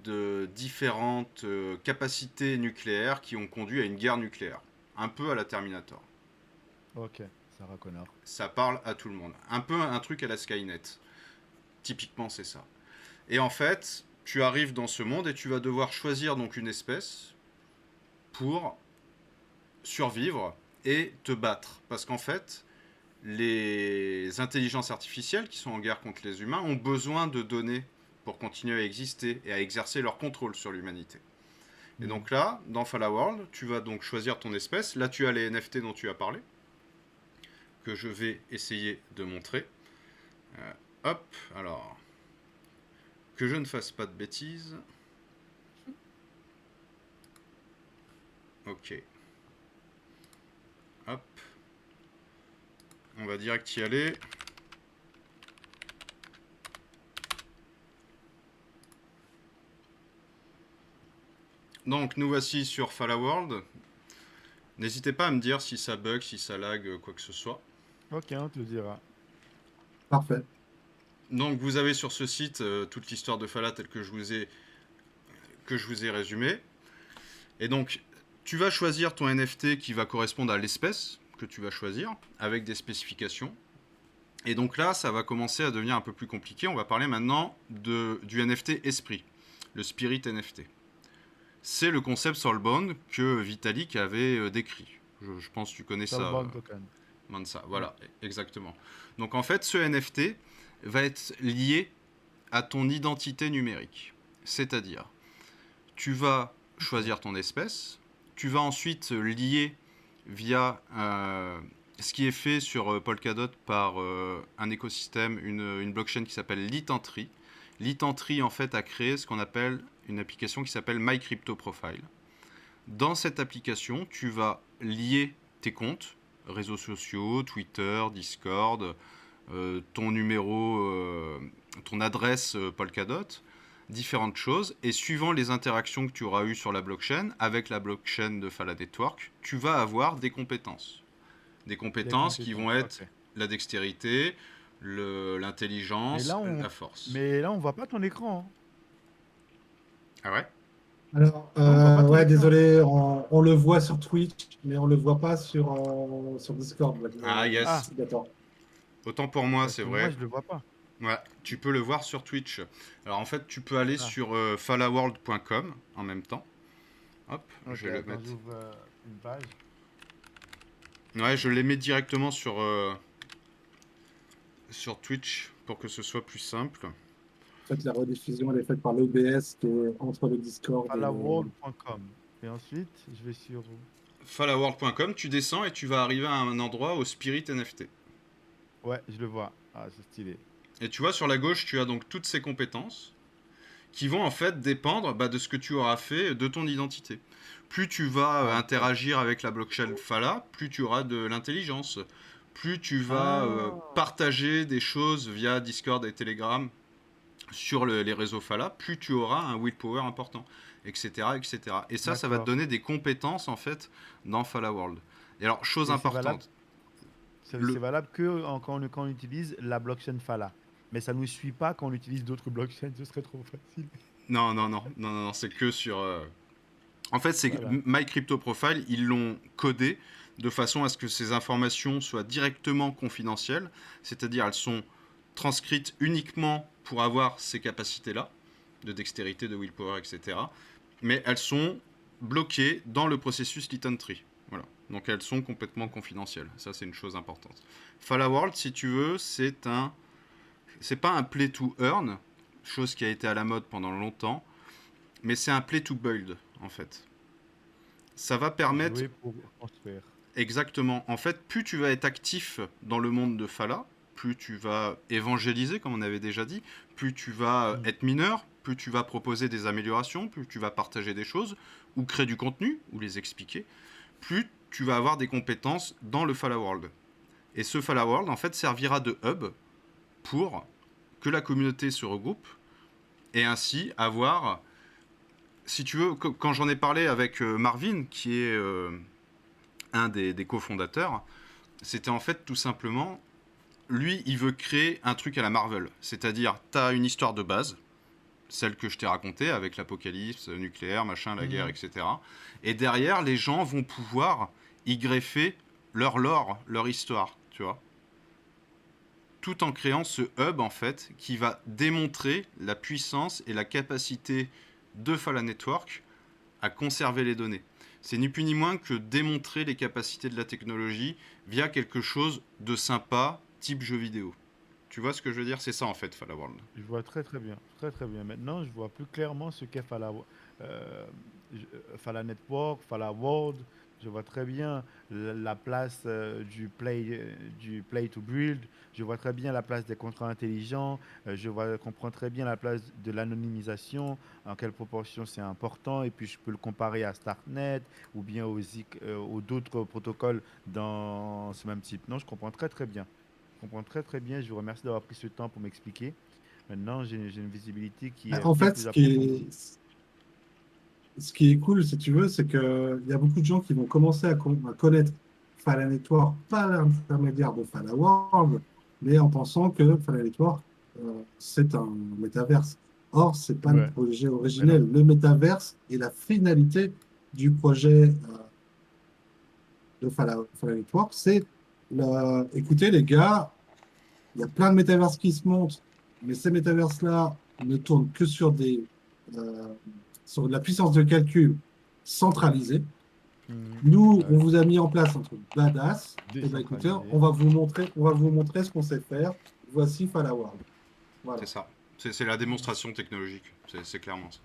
de différentes capacités nucléaires qui ont conduit à une guerre nucléaire. Un peu à la Terminator. OK. Sarah Connor. Ça parle à tout le monde. Un peu un truc à la Skynet. Typiquement, c'est ça. Et en fait, tu arrives dans ce monde et tu vas devoir choisir donc une espèce pour survivre et te battre. Parce qu'en fait, les intelligences artificielles qui sont en guerre contre les humains ont besoin de données pour continuer à exister et à exercer leur contrôle sur l'humanité. Et Mm. donc là, dans Fala World, tu vas donc choisir ton espèce. Là, tu as les NFT dont tu as parlé, que je vais essayer de montrer. Hop, alors, que je ne fasse pas de bêtises. Ok. Hop. On va direct y aller. Donc nous voici sur Fala World. N'hésitez pas à me dire si ça bug, si ça lag, quoi que ce soit. OK, on te le dira. Parfait. Donc vous avez sur ce site toute l'histoire de Fala telle que je vous ai résumé. Et donc tu vas choisir ton NFT qui va correspondre à l'espèce que tu vas choisir avec des spécifications. Et donc là, ça va commencer à devenir un peu plus compliqué. On va parler maintenant du NFT Esprit, le Spirit NFT. C'est le concept Soulbound que Vitalik avait décrit. Je pense que tu connais ça, Soulbound token. Mansa. Ouais. Voilà, exactement. Donc en fait, ce NFT va être lié à ton identité numérique. C'est-à-dire, tu vas choisir ton espèce, tu vas ensuite lier via ce qui est fait sur Polkadot par un écosystème, une blockchain qui s'appelle Litentry. Litentry en fait a créé ce qu'on appelle une application qui s'appelle My Crypto Profile. Dans cette application, tu vas lier tes comptes, réseaux sociaux, Twitter, Discord, ton numéro, ton adresse Polkadot, différentes choses. Et suivant les interactions que tu auras eues sur la blockchain, avec la blockchain de Fala Network, tu vas avoir des compétences. Des Les compétences qui vont compétences. être OK. la dextérité, Mais l'intelligence, là, on la force. mais là, on voit pas ton écran, hein. Ah ouais. Alors, Non, on voit pas ton ouais, écran. désolé, on le voit sur Twitch, mais on le voit pas sur Discord. Ah Ah, yes. D'accord. Autant pour moi, parce c'est que moi, vrai. je le vois pas. Ouais, tu peux le voir sur Twitch. Alors en fait, tu peux aller Ah, sur falaworld.com en même temps. Hop, OK, je vais le attends, mettre. j'ouvre une page. Ouais, je les mets directement sur sur Twitch pour que ce soit plus simple. En fait, la rediffusion, elle est faite par l'OBS entre le Discord et le... falaworld.com. Et ensuite, je vais sur. Falaworld.com, tu descends et tu vas arriver à un endroit au Spirit NFT. Ouais, je le vois. Ah, c'est stylé. Et tu vois, sur la gauche, tu as donc toutes ces compétences qui vont en fait dépendre de ce que tu auras fait de ton identité. Plus tu vas interagir avec la blockchain Fala, plus tu auras de l'intelligence. Plus tu vas partager des choses via Discord et Telegram sur les réseaux Fala, plus tu auras un willpower important, etc., etc. Et ça va te D'accord. donner des compétences en fait dans Fala World. Et alors, chose Et c'est valable, importante, c'est le... valable que quand on utilise la blockchain Fala. Mais ça ne nous suit pas quand on utilise d'autres blockchains, ce serait trop facile. non, c'est que sur... En fait, c'est Voilà. My Crypto Profile, ils l'ont codé de façon à ce que ces informations soient directement confidentielles, c'est-à-dire elles sont transcrites uniquement pour avoir ces capacités-là, de dextérité, de willpower, etc. Mais elles sont bloquées dans le processus Lytton Tree. Voilà. Donc elles sont complètement confidentielles. Ça, c'est une chose importante. Fala World, si tu veux, c'est pas un play to earn, chose qui a été à la mode pendant longtemps, mais c'est un play to build, en fait. Ça va permettre Jouer pour construire. exactement. En fait, plus tu vas être actif dans le monde de Fala, plus tu vas évangéliser, comme on avait déjà dit, plus tu vas être mineur, plus tu vas proposer des améliorations, plus tu vas partager des choses, ou créer du contenu, ou les expliquer, plus tu vas avoir des compétences dans le Fala World. Et ce Fala World, en fait, servira de hub pour que la communauté se regroupe et ainsi avoir, si tu veux, quand j'en ai parlé avec Marvin, qui est un des cofondateurs, c'était en fait tout simplement, lui, il veut créer un truc à la Marvel. C'est-à-dire, tu as une histoire de base, celle que je t'ai racontée, avec l'apocalypse nucléaire, machin, la guerre, etc. Et derrière, les gens vont pouvoir y greffer leur lore, leur histoire, tu vois. Tout en créant ce hub, en fait, qui va démontrer la puissance et la capacité de Fala Network à conserver les données. C'est ni plus ni moins que démontrer les capacités de la technologie via quelque chose de sympa, type jeu vidéo. Tu vois ce que je veux dire? C'est ça en fait, Fala World. Je vois très très bien, très très bien. Maintenant, je vois plus clairement ce qu'est euh, Fala Network, Fala World. Je vois très bien la place du play to build. Je vois très bien la place des contrats intelligents. Comprends très bien la place de l'anonymisation, en quelle proportion c'est important. Et puis, je peux le comparer à Starknet ou bien aux d'autres protocoles dans ce même type. Non, je comprends très très bien. Je comprends très très bien. Je vous remercie d'avoir pris ce temps pour m'expliquer. Maintenant, j'ai une visibilité qui est En bien fait, plus approfondie. ce qui est cool, si tu veux, c'est qu'il y a beaucoup de gens qui vont commencer à connaître Fala Network par l'intermédiaire de Fala World, mais en pensant que Fala Network, c'est un métaverse. Or, c'est pas le Ouais, projet mais non. originel. Le métaverse est la finalité du projet de Fala Network. Écoutez, les gars, il y a plein de métaverses qui se montent, mais ces métaverses-là ne tournent que euh, sur de la puissance de calcul centralisée. Nous, on Ouais. vous a mis en place un truc badass. Et ben écoutez, Décentralisé. on va vous montrer ce qu'on sait faire. Voici Falaworld. C'est Voilà, ça. C'est la démonstration technologique. C'est clairement ça.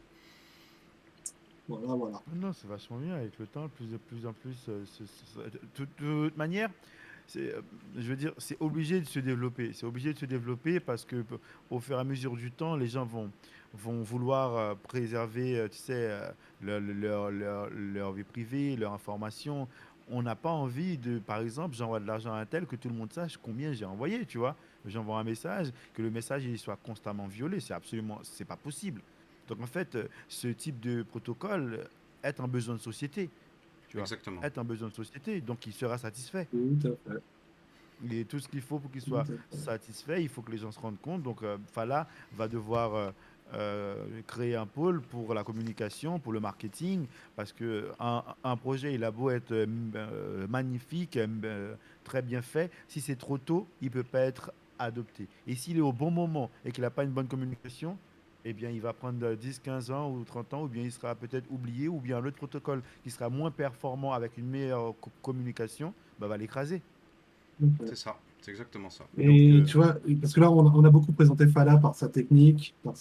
voilà, voilà. Non, c'est vachement bien avec le temps, de plus en plus. De toute manière, je veux dire, c'est obligé de se développer. C'est obligé de se développer parce que au fur et à mesure du temps, les gens vont vouloir préserver, tu sais, leur vie privée, leur information. On n'a pas envie de, par exemple, j'envoie de l'argent à un tel que tout le monde sache combien j'ai envoyé, tu vois. J'envoie un message, que le message il soit constamment violé. C'est pas possible. Donc en fait, ce type de protocole est un besoin de société, tu vois, Exactement. est un besoin de société, donc il sera satisfait. Tout à fait. Et tout ce qu'il faut pour qu'il Tout soit à fait. satisfait, il faut que les gens se rendent compte. Donc Fala va devoir créer un pôle pour la communication, pour le marketing, parce que un projet, il a beau être magnifique, très bien fait, si c'est trop tôt, il ne peut pas être adopté. Et s'il est au bon moment et qu'il n'a pas une bonne communication, eh bien, il va prendre 10, 15 ans ou 30 ans, ou bien il sera peut-être oublié, ou bien l'autre protocole qui sera moins performant avec une meilleure communication, bah, va l'écraser. Tout à fait. C'est ça. C'est exactement ça. Donc, Et tu vois, parce que là, on a beaucoup présenté Fala par sa technique, par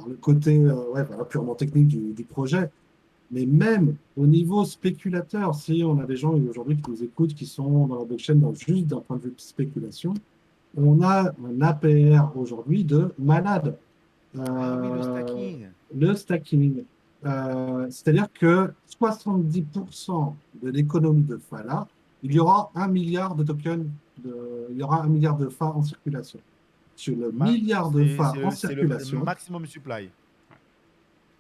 le côté ouais, voilà, purement technique du projet. Mais même au niveau spéculateur, si on a des gens aujourd'hui qui nous écoutent, qui sont dans la blockchain juste d'un point de vue spéculation, on a un APR aujourd'hui de malade. ah oui, le Euh, stacking. le stacking. C'est-à-dire que 70% de l'économie de Fala, il y aura 1 milliard de tokens, il y aura 1 milliard de FA en circulation. Sur le milliard de FA en C'est le circulation, maximum supply.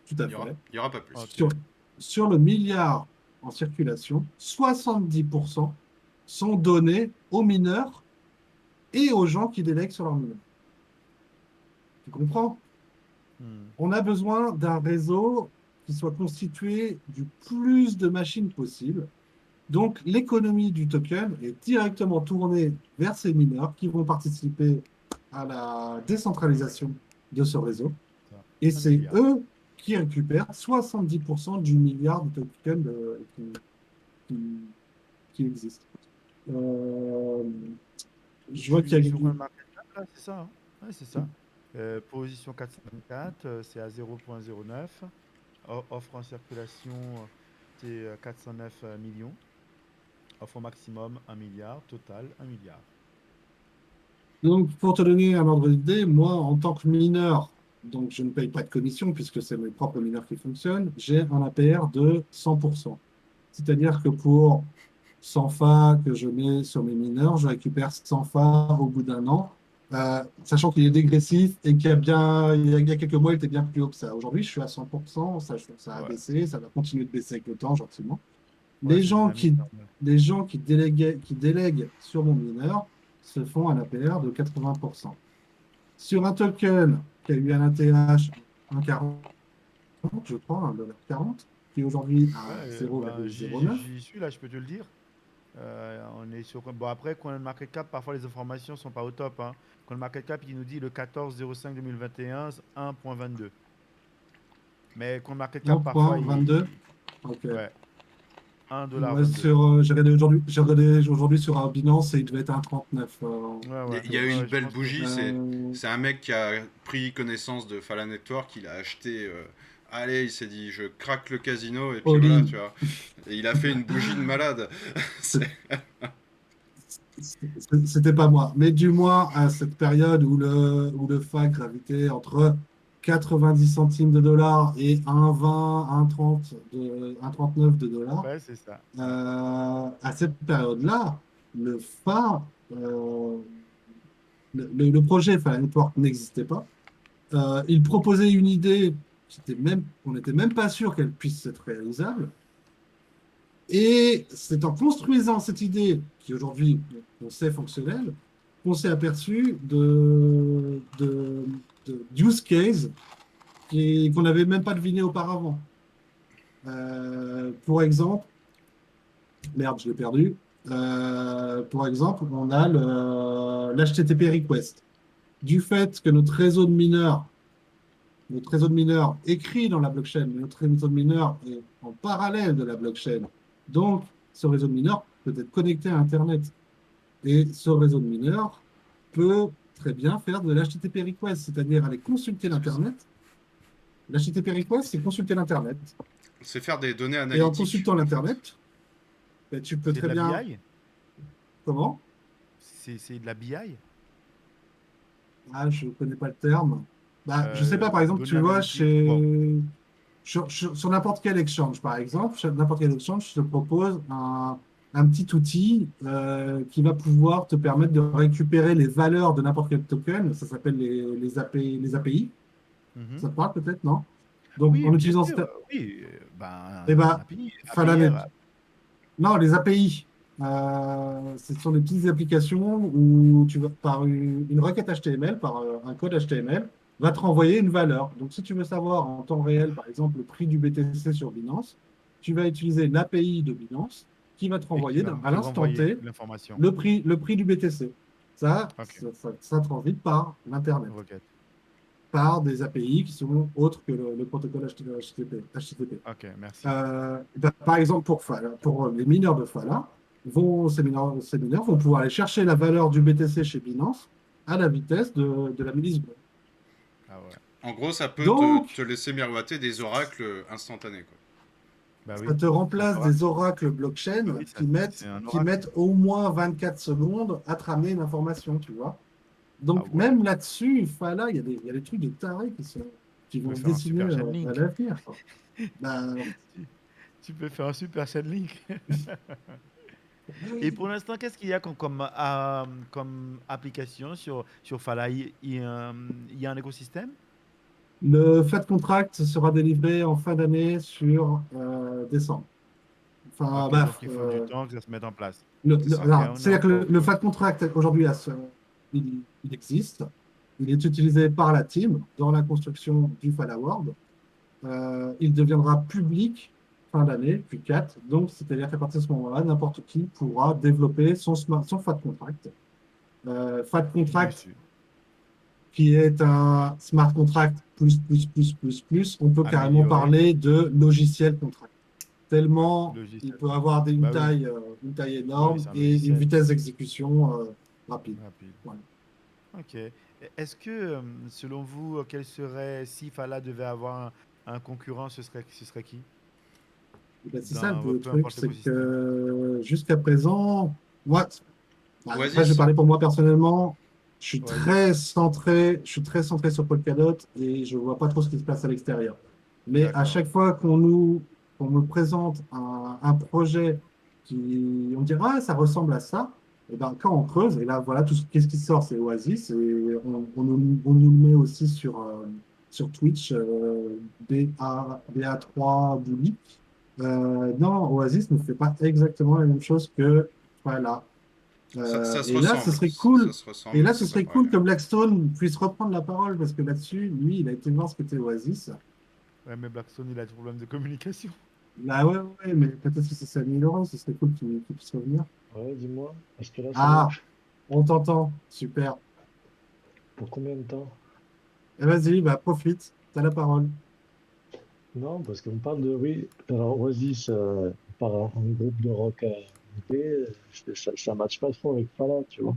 tout à Il y aura, fait, il y aura pas plus. Ok. sur le milliard en circulation, 70% sont donnés aux mineurs et aux gens qui délèguent sur leurs mineurs. Tu comprends? Hmm. On a besoin d'un réseau qui soit constitué du plus de machines possible. Donc, l'économie du token est directement tournée vers ces mineurs qui vont participer à la décentralisation de ce réseau. Ça, Et un c'est milliard. eux qui récupèrent 70% du milliard de tokens qui, qui existent. Euh, je Je vois qu'il suis y a... sur CoinMarketCap, là, c'est ça, hein? Ouais, c'est ça. Position 424, c'est à 0,09. Offre en circulation, c'est 409 millions. Offre au maximum 1 milliard. Total 1 milliard. Donc, pour te donner un ordre d'idée, moi, en tant que mineur, donc je ne paye pas de commission puisque c'est mes propres mineurs qui fonctionnent, j'ai un APR de 100%. C'est-à-dire que pour 100 FA que je mets sur mes mineurs, je récupère 100 FA au bout d'un an, sachant qu'il est dégressif et qu'il y a bien, il y a quelques mois, il était bien plus haut que ça. Aujourd'hui, je suis à 100%, ça a Ouais, baissé, ça va continuer de baisser avec le temps, gentiment. ouais, Les c'est gens dynamique, qui, normal. les gens qui délèguent sur mon mineur se font un APR de 80%. Sur un token qui a eu un ATH 1,40, je crois, 1,40 qui est aujourd'hui Ouais, à ben, 0,09. j'y suis là, je peux te le dire. On est sur. Bon, après, CoinMarketCap, parfois les informations sont pas au top, hein. CoinMarketCap, il nous dit le 14/05/2021, 1,22. Mais CoinMarketCap, parfois, 1,22. Ok. ouais, Ouais, 1,22 $. j'ai regardé aujourd'hui sur Binance et il devait être à 1,39. Ouais, Il y, ouais, a il y a eu ouais, une ouais, je belle pense que. bougie, Euh, c'est un mec qui a pris connaissance de Fala Network, il a acheté. Allez, il s'est dit, je craque le casino, et puis voilà, all-in. tu vois. Et il a fait une bougie de malade. C'est- C'était pas moi, mais du moins à cette période où le FA gravitait entre 90 centimes de dollars et 1,20, 1,30 1,39 de dollars, Ouais, c'est ça. Ouais. à cette période-là, le FA, le projet FA Network n'existait pas. Il proposait une idée on n'était même pas sûr qu'elle puisse être réalisable. Et c'est en construisant cette idée, qui aujourd'hui on sait fonctionnelle, qu'on s'est aperçu d'use case qu'on n'avait même pas deviné auparavant. Pour exemple, merde, je l'ai perdu. Pour exemple, on a l'HTTP request. Du fait que notre réseau de mineurs écrit dans la blockchain, mais notre réseau de mineurs est en parallèle de la blockchain. Donc, ce réseau de mineurs peut être connecté à Internet. Et ce réseau de mineurs peut très bien faire de l'HTTP request, c'est-à-dire aller consulter Qu'est-ce que c'est? l'Internet. L'HTTP request, c'est consulter l'Internet. C'est faire des données Et en analytiques, consultant en fait. l'Internet, ben, tu peux C'est de très la bien... BI? Comment? C'est de la BI? Ah, je ne connais pas le terme. Bah, je sais pas, par exemple, Données tu vois, analytiques? Bon, sur n'importe quel exchange, par exemple, sur n'importe quel exchange, je te propose un petit outil qui va pouvoir te permettre de récupérer les valeurs de n'importe quel token. Ça s'appelle les API. mhm. Ça te parle peut-être, non? Donc, Oui, en bien utilisant sûr. Oui, ben, eh un ben, API, Falanet. APR. Non, les API. Ce sont des petites applications où tu vas, par une requête HTML, par un code HTML, va te renvoyer une valeur. Donc, si tu veux savoir en temps réel, par exemple, le prix du BTC sur Binance, tu vas utiliser l'API de Binance qui va te Et qui renvoyer va me à l'instant renvoyer T l'information. le prix du BTC. Ok, Ça transite par l'Internet, requête. par des API qui sont autres que le protocole HTTP. Ok, merci. Ben, par exemple, pour les mineurs de Fala, vos séminaires vont pouvoir aller chercher la valeur du BTC chez Binance à la vitesse de la milliseconde. Ah ouais. En gros, ça peut te Donc, laisser miroiter des oracles instantanés, quoi. Bah ça oui. te Un remplace des oracle. oracles blockchain Oui, c'est un qui oracle. mettent au moins 24 secondes à te ramener une information, tu vois. Ah Donc, ouais. même là-dessus, voilà, il y a des trucs de tarés qui Tu peux vont faire un dessiner super chaîne à link. l'avenir, quoi. Ben, Tu, tu peux faire un super chaîne link. Et pour l'instant, qu'est-ce qu'il y a comme application sur Fala? Il y a un écosystème? le FAT contract sera délivré en fin d'année sur décembre. Enfin, Ok, donc bref, il faut du temps que ça se mette en place. C'est ça. Ok, alors, on est c'est-à-dire que encore. le FAT contract aujourd'hui, il existe. Il est utilisé par la team dans la construction du FAT Award. Il deviendra public fin d'année, puis 4. Donc, c'est-à-dire qu'à partir de ce moment-là, n'importe qui pourra développer son FAT contract. FAT contract Dessus. qui est un smart contract plus, on peut carrément Amélioré. parler de logiciel contract. Ouais, Tellement il logiciel. peut avoir Bah oui. une taille Bah oui, énorme c'est un et une logiciel vitesse d'exécution rapide. rapide. Voilà. Ok. Est-ce que, selon vous, quel serait, si Fala devait avoir un concurrent, ce serait qui? Et ben, c'est ça Dans le peu truc, importe c'est l'écosystème. que jusqu'à présent, moi, après je vais Oasis. parler pour moi personnellement, Oasis? je suis très centré sur Polkadot et je vois pas trop ce qui se passe à l'extérieur. Mais à D'accord. chaque fois qu'on me présente un projet qui, on dirait, ah, ça ressemble à ça, et ben, quand on creuse, et là, voilà, qu'est-ce qui sort, c'est Oasis, et on nous le met aussi sur Twitch, BA3 Bully. Non, Oasis ne fait pas exactement la même chose que, voilà, Ça se et là, ce ressemble. serait Ça cool. se Et ressemble, mais là, ce c'est pas serait pareil. cool que Blackstone puisse reprendre la parole parce que là-dessus, lui, il a été voir ce qu'était Oasis. Ouais, mais Blackstone, il a des problèmes de communication. Là, ouais, ouais, mais peut-être que c'est amélioré, ce serait cool qu'il puisse revenir. Ouais, dis-moi, est-ce que là c'est mieux? Ah, on t'entend. Super. Pour combien de temps? Et vas-y, bah, profite. T'as la parole. Non, parce qu'on parle de, oui, alors Oasis, par un groupe de rock anglais, ça matche pas trop avec Fala, tu vois.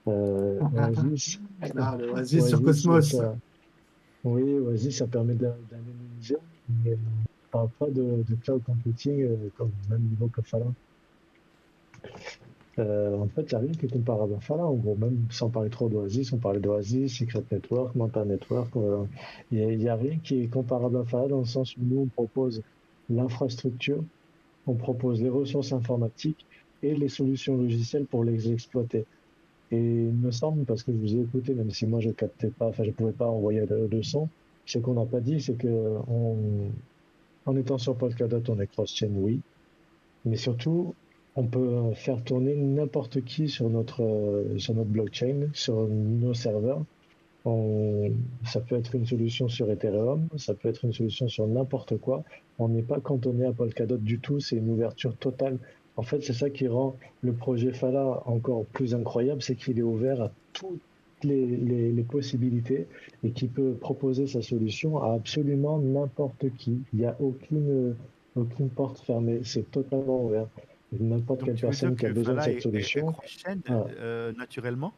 Oasis, Là, le Oasis sur Oasis, Cosmos. ça, oui, Oasis, ça permet d'anonymiser, mais on parle pas de cloud computing comme même niveau que Fala. En fait, il n'y a rien qui est comparable à Fala, en gros, même sans parler trop d'Oasis, on parlait d'Oasis, Secret Network, Manta Network, y a rien qui est comparable à Fala dans le sens où nous, on propose l'infrastructure, on propose les ressources informatiques et les solutions logicielles pour les exploiter. Et il me semble, parce que je vous ai écouté, même si moi je captais pas, enfin je pouvais pas envoyer de son, ce qu'on n'a pas dit, c'est que en étant sur Polkadot, on est cross-chain, oui, mais surtout, on peut faire tourner n'importe qui sur notre blockchain, sur nos serveurs. On- Ça peut être une solution sur Ethereum, ça peut être une solution sur n'importe quoi. On n'est pas cantonné à Polkadot du tout, c'est une ouverture totale. En fait, c'est ça qui rend le projet Fala encore plus incroyable, c'est qu'il est ouvert à toutes les possibilités et qui peut proposer sa solution à absolument n'importe qui. Il n'y a aucune porte fermée, c'est totalement ouvert. N'importe Donc quelle tu veux dire personne qui a que besoin de Fala cette est solution. cross-chain Ah, naturellement?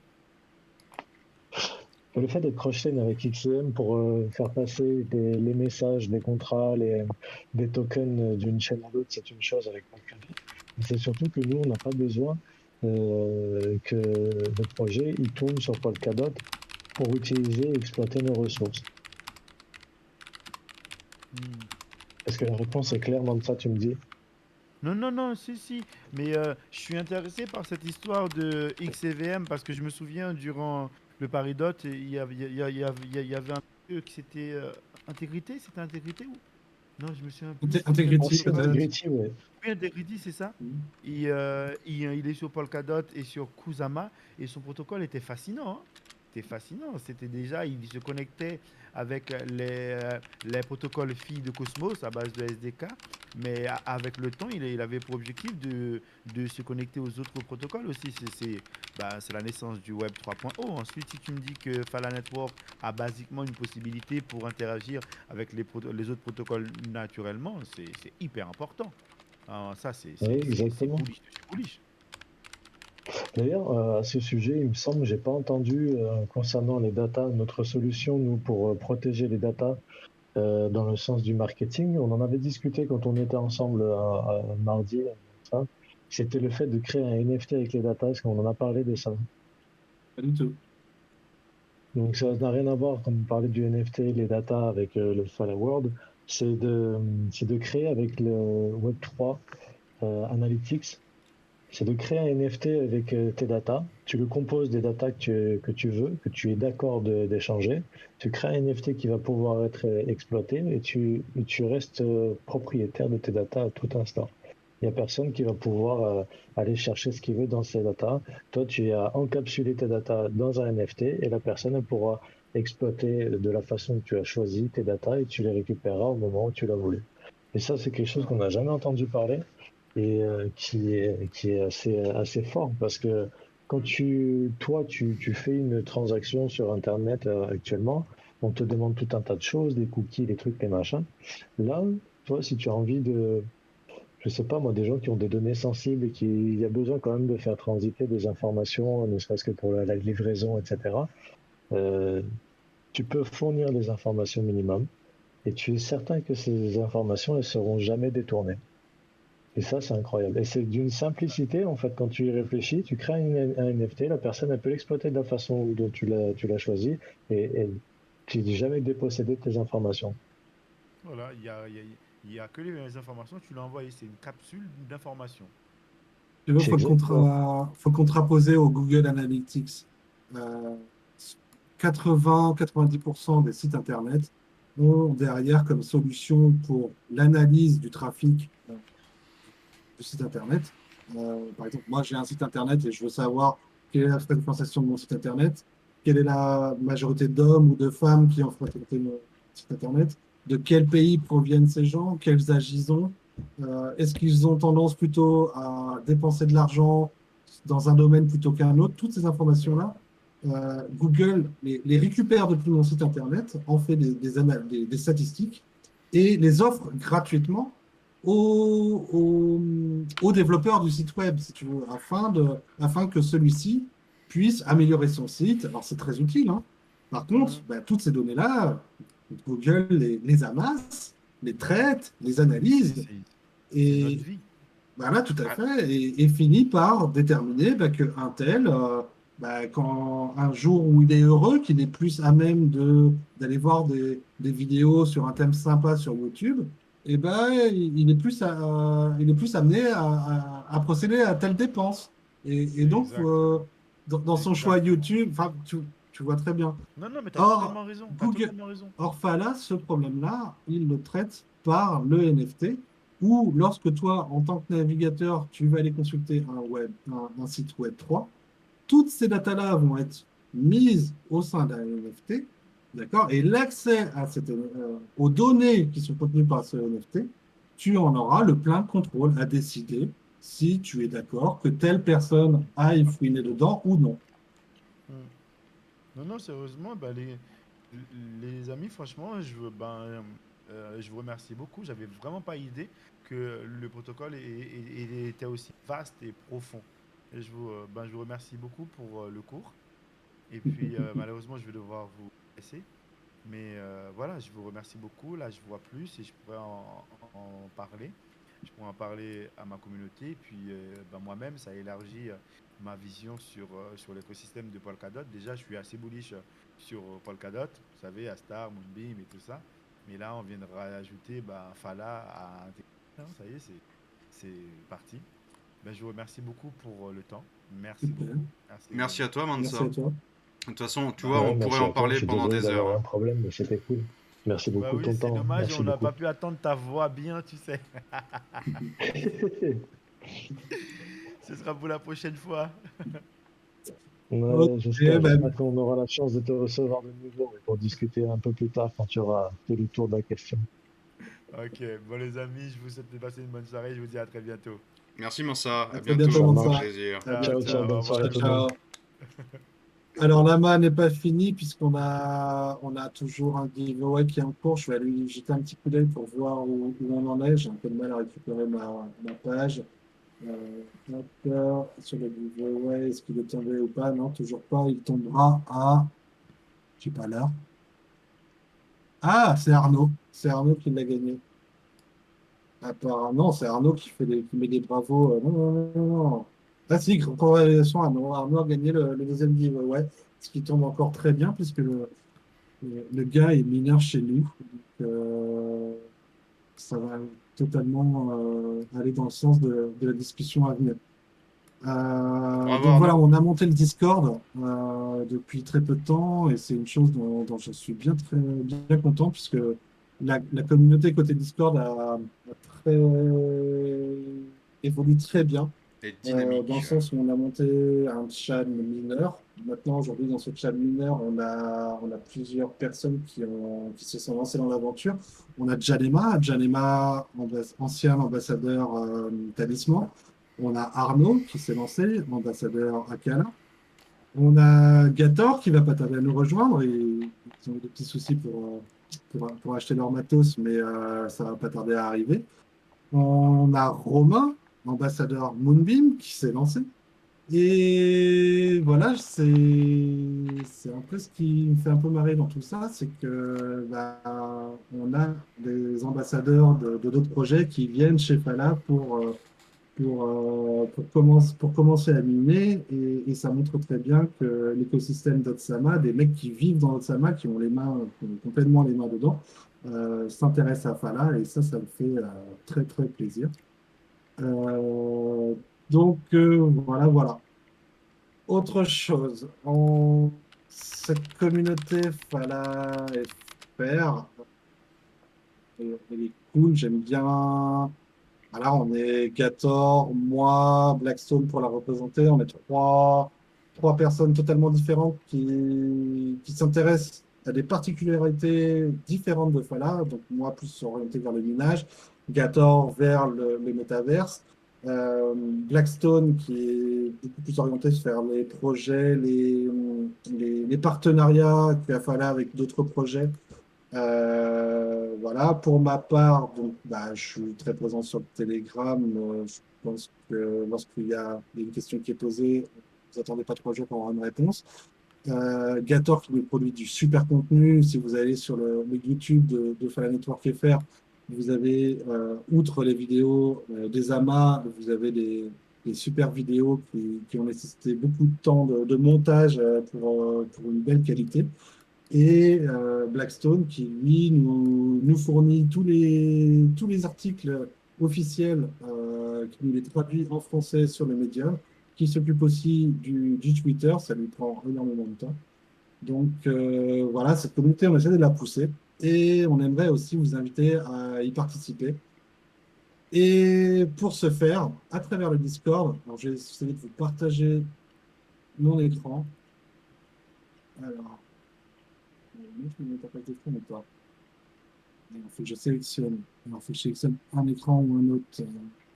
le fait d'être cross-chain avec XCM pour faire passer les messages, des contrats, des tokens d'une chaîne à l'autre, c'est une chose avec Polkadot. Mais c'est surtout que nous, on n'a pas besoin que le projet il tourne sur Polkadot pour utiliser et exploiter nos ressources. Hmm. Est-ce que la réponse est clairement de ça, tu me dis? Non, non, non, si, si. Mais je suis intéressé par cette histoire de XCVM parce que je me souviens, durant le Paridot, il y avait un truc qui c'était intégrité. C'était intégrité ou? Non, je me souviens plus. C'était un Ah Integrity, si, protocole. peut-être. Integrity, ouais. Oui, Integrity, c'est ça. Il est sur Polkadot et sur Kusama et son protocole était fascinant, hein. C'était fascinant. C'était déjà, il se connectait avec les protocoles filles de Cosmos à base de SDK, mais avec le temps, il avait pour objectif de se connecter aux autres protocoles aussi. C'est la naissance du Web 3.0. Ensuite, si tu me dis que Fala Network a basiquement une possibilité pour interagir avec les autres protocoles naturellement, c'est hyper important. Ah, ça, c'est Oui, c'est- c'est- c'est exactement. bullish de chez bullish. D'ailleurs, à ce sujet, il me semble que j'ai pas entendu concernant les datas, notre solution, nous, pour protéger les datas dans le sens du marketing. On en avait discuté quand on était ensemble mardi. Ça. C'était le fait de créer un NFT avec les datas. Est-ce qu'on en a parlé de ça? Pas du tout. Donc ça n'a rien à voir, comme on parlait du NFT, les datas avec le Fala World, c'est de créer avec le Web3 Analytics, c'est de créer un NFT avec tes datas. Tu le composes des datas que tu veux, que tu es d'accord d'échanger. Tu crées un NFT qui va pouvoir être exploité et tu restes propriétaire de tes datas à tout instant. Il n'y a personne qui va pouvoir aller chercher ce qu'il veut dans ces datas. Toi, tu as encapsulé tes datas dans un NFT et la personne elle pourra exploiter de la façon que tu as choisi tes datas et tu les récupéreras au moment où tu l'as voulu. Et ça, c'est quelque chose qu'on n'a jamais entendu parler et qui est assez fort parce que quand tu fais une transaction sur Internet actuellement, on te demande tout un tas de choses, des cookies, des trucs, des machins. Là, toi, si tu as envie de, je sais pas moi, des gens qui ont des données sensibles et qui, il y a besoin quand même de faire transiter des informations, ne serait-ce que pour la livraison, etc. Euh, Tu peux fournir les informations minimum et tu es certain que ces informations, elles seront jamais détournées. Et ça, c'est incroyable. Et c'est d'une simplicité, en fait, quand tu y réfléchis, tu crées un NFT, la personne, elle peut l'exploiter de la façon dont tu l'as choisi, et tu n'es jamais dépossédé de tes informations. Voilà, il y a que les informations, tu l'as envoyé, c'est une capsule d'informations. Tu vois, C'est exactement. faut le contraposer au Google Analytics. Euh, 80-90% des sites Internet ont derrière comme solution pour l'analyse du trafic du site Internet. Par exemple, moi, j'ai un site Internet et je veux savoir quelle est la fréquentation de mon site Internet, quelle est la majorité d'hommes ou de femmes qui ont fréquenté mon site Internet, de quel pays proviennent ces gens, quels âges ils ont, est-ce qu'ils ont tendance plutôt à dépenser de l'argent dans un domaine plutôt qu'un autre. Toutes ces informations-là, Google les récupère depuis mon site Internet, en fait des statistiques et les offre gratuitement aux développeurs du site web, si tu veux, afin que celui-ci puisse améliorer son site. Alors, c'est très utile, hein. Par contre, Mhm. bah, toutes ces données-là, Google les amasse, les traite, les analyse, C'est notre et vie. voilà, tout à Ah, fait, et finit par déterminer bah, qu'un tel, bah, quand un jour où il est heureux, qu'il est plus à même d'aller voir des vidéos sur un thème sympa sur YouTube, et ben, il est plus amené à procéder à telle dépense. Et C'est donc, exact. dans son choix Exact. YouTube, enfin, tu vois très bien. Non, non, mais tu as Or, totalement raison. Tu as Google, totalement raison. or Fala, ce problème-là, il le traite par le NFT, où lorsque toi, en tant que navigateur, tu vas aller consulter un site Web3, toutes ces datas-là vont être mises au sein d'un NFT, d'accord? Et l'accès aux données qui sont contenues par ce NFT, tu en auras le plein contrôle à décider si tu es d'accord que telle personne aille fouiner dedans ou non. Mm. Non, non, sérieusement, bah, les amis, franchement, je vous remercie beaucoup. J'avais vraiment pas idée que le protocole était aussi vaste et profond. Et je vous remercie beaucoup pour le cours. Et puis, malheureusement, je vais devoir vous laisser. Mais voilà, je vous remercie beaucoup. Là, je vois plus et je pourrais en parler. Je pourrais en parler à ma communauté. Et puis, moi-même, ça élargit ma vision sur l'écosystème de Polkadot. Déjà, je suis assez bullish sur Polkadot. Vous savez, Astar, Moonbeam et tout ça. Mais là, on vient de rajouter Fala à intégrer. Hein, ça y est, c'est parti. Je vous remercie beaucoup pour le temps. Merci Super. beaucoup. Merci les merci amis. à toi, Merci Mansa. à toi. De toute façon, tu vois, Bah, on Ouais, pourrait merci en à toi. Je parler suis pendant désolé des heures, d'avoir eu hein. un problème, mais c'était cool. Merci bah beaucoup de oui, ton c'est temps. dommage, on Merci n'a pas beaucoup. pu attendre ta voix bien, tu sais. Ce sera pour la prochaine fois. Ok, Ouais, bah, j'espère qu'on aura la chance de te recevoir de nouveau pour discuter un peu plus tard quand tu auras fait le tour de la question. Ok, bon les amis, je vous souhaite de passer une bonne soirée, je vous dis à très bientôt. Merci, Mansa. à À très bientôt, bientôt. Ça Au Mansa. marche. plaisir. À Ciao, Ciao, ciao, bientôt. ciao, au bonne revoir Ciao, soirée tout le tout le monde. monde. ciao. Alors, l'AMA n'est pas fini puisqu'on on a toujours un giveaway qui est en cours. Je vais aller jeter un petit coup d'œil pour voir où on en est. J'ai un peu de mal à récupérer ma page. Sur le giveaway, est-ce qu'il est tombé ou pas? Non, toujours pas. Il tombera à, je sais pas l'heure. Ah, c'est Arnaud. C'est Arnaud qui l'a gagné. Apparemment, c'est Arnaud qui met des bravos. Non, non, non, non, non. Ah si, congratulations, Arnaud. Arnaud a gagné le deuxième giveaway, ce qui tombe encore très bien puisque le gars est mineur chez nous. Donc, ça va totalement aller dans le sens de la discussion à venir. Bravo Donc voilà, Arnaud. on a monté le Discord depuis très peu de temps et c'est une chose dont je suis bien content puisque la communauté côté Discord a très, évolue très bien Et dans le dynamique. sens où on a monté un chat mineur. Maintenant, aujourd'hui, dans ce chat mineur, on a plusieurs personnes qui se sont lancées dans l'aventure. On a Janema, ancien ambassadeur Talisman. On a Arnaud qui s'est lancé, ambassadeur Akala. On a Gator qui va pas tarder à nous rejoindre. Ils ont eu des petits soucis pour acheter leur matos, mais ça va pas tarder à arriver. On a Romain, ambassadeur Moonbeam, qui s'est lancé. Et voilà, c'est un peu ce qui me fait un peu marrer dans tout ça, c'est que bah, on a des ambassadeurs de d'autres projets qui viennent chez Fala pour commencer à miner et ça montre très bien que l'écosystème d'Otsama, des mecs qui vivent dans Otsama, qui ont complètement les mains dedans, s'intéressent à Fala et ça me fait très très plaisir. Euh, voilà, voilà. Autre chose, cette communauté Fala FR, elle est cool, j'aime bien. Voilà, on est 14, moi, Blackstone pour la représenter. On est trois personnes totalement différentes qui s'intéressent à des particularités différentes de Fala. Donc, moi, plus orienté vers le minage, Gator vers le métaverse, Blackstone qui est beaucoup plus orienté vers les projets, les partenariats qu'il y a Fala avec d'autres projets. Voilà, pour ma part, donc, bah, je suis très présent sur le Telegram. Je pense que lorsqu'il y a une question qui est posée, vous attendez pas 3 jours pour avoir une réponse. Gator qui nous produit du super contenu. Si vous allez sur le YouTube de Fala Network FR, vous avez, outre les vidéos des amas, vous avez des super vidéos qui ont nécessité beaucoup de temps de montage pour une belle qualité. Et Blackstone qui, lui, nous fournit tous les articles officiels, qui nous les traduit en français sur le média, qui s'occupe aussi du Twitter, ça lui prend énormément de temps. Donc voilà, cette communauté, on essaie de la pousser et on aimerait aussi vous inviter à y participer. Et pour ce faire, à travers le Discord, alors je vais essayer de vous partager mon écran. Alors, je vais mettre à d'écran ou pas? Il faut que je sélectionne. Alors, il faut que je sélectionne un écran ou un autre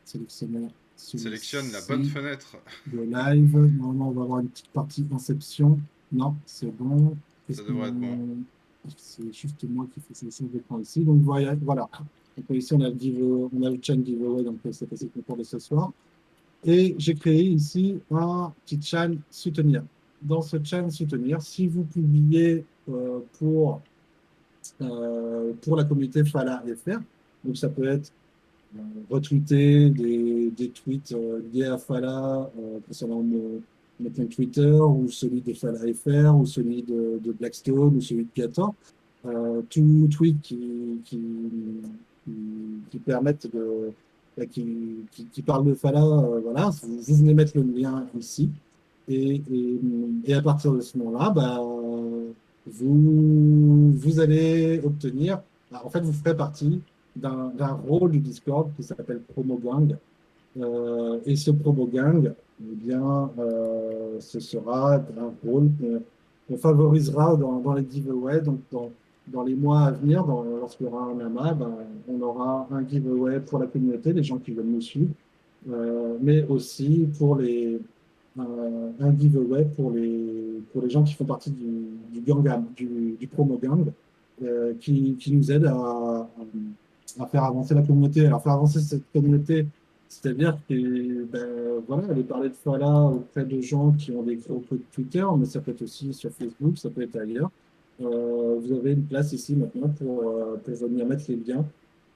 sélectionneur. Sélectionne la bonne Celui-ci, fenêtre. de live. Normalement, on va avoir une petite partie Inception. Non, c'est bon. Ça devrait être bon. C'est juste moi qui fais sélectionner l'écran ici. Donc voilà. Voilà. Donc, ici, on a le chain giveaway, donc c'est assez content de ce soir. Et j'ai créé ici un petit chan soutenir. Dans ce chan soutenir, si vous publiez pour la communauté Fala FR. Donc, ça peut être euh, retweeter des tweets liés à Fala concernant mon compte Twitter ou celui de Fala FR ou celui de Blackstone ou celui de Gator. Tout tweet qui, qui permettent qui parle de Fala, voilà, vous venez mettre le lien ici. Et à partir de ce moment-là, bah, vous allez obtenir, bah, en fait, vous ferez partie d'un rôle du Discord qui s'appelle Promo Gang. Et ce Promo Gang, eh bien, ce sera un rôle qu'on favorisera dans les giveaways. Donc, dans les mois à venir, lorsqu'il y aura un AMA, ben, on aura un giveaway pour la communauté, les gens qui veulent nous suivre, mais aussi un giveaway pour les gens qui font partie du gang, du promo gang, qui nous aide à faire avancer la communauté. Alors, faire avancer cette communauté, C'est-à-dire que, ben, voilà, aller parler de Fala auprès de gens qui ont des gros comptes Twitter, mais ça peut être aussi sur Facebook, ça peut être ailleurs. Vous avez une place ici maintenant pour venir mettre les liens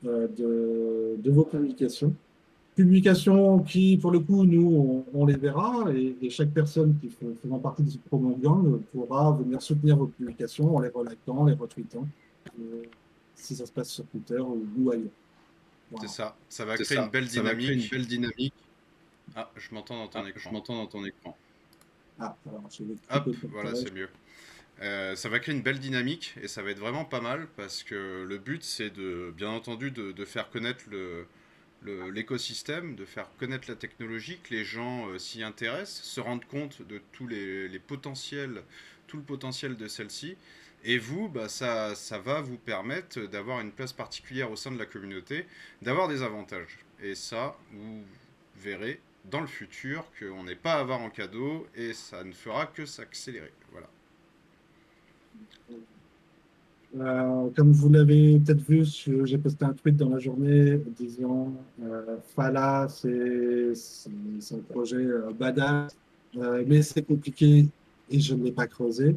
de vos publications. Publications qui, pour le coup, nous, on les verra et chaque personne qui faisant partie de ce promo gang pourra venir soutenir vos publications en les relikant, les retweetant, euh, si ça se passe sur Twitter ou ailleurs. C'est Voilà. ça. Ça va C'est créer une ça. belle Ça va créer une dynamique. belle dynamique. Ah, je m'entends dans ton Ah, je écran. m'entends dans ton écran. Ah, alors, je vais couper Hop, le voilà, montage. c'est mieux. Ça va créer une belle dynamique et ça va être vraiment pas mal parce que le but c'est de, bien entendu, de faire connaître l'écosystème, de faire connaître la technologie, que les gens s'y intéressent, se rendent compte de tous les potentiels, tout le potentiel de celle-ci. Et vous, bah, ça va vous permettre d'avoir une place particulière au sein de la communauté, d'avoir des avantages. Et ça, vous verrez dans le futur qu'on n'est pas à avoir en cadeau et ça ne fera que s'accélérer. Voilà. Comme vous l'avez peut-être vu, j'ai posté un tweet dans la journée disant Fala, c'est un projet badass, mais c'est compliqué et je ne l'ai pas creusé.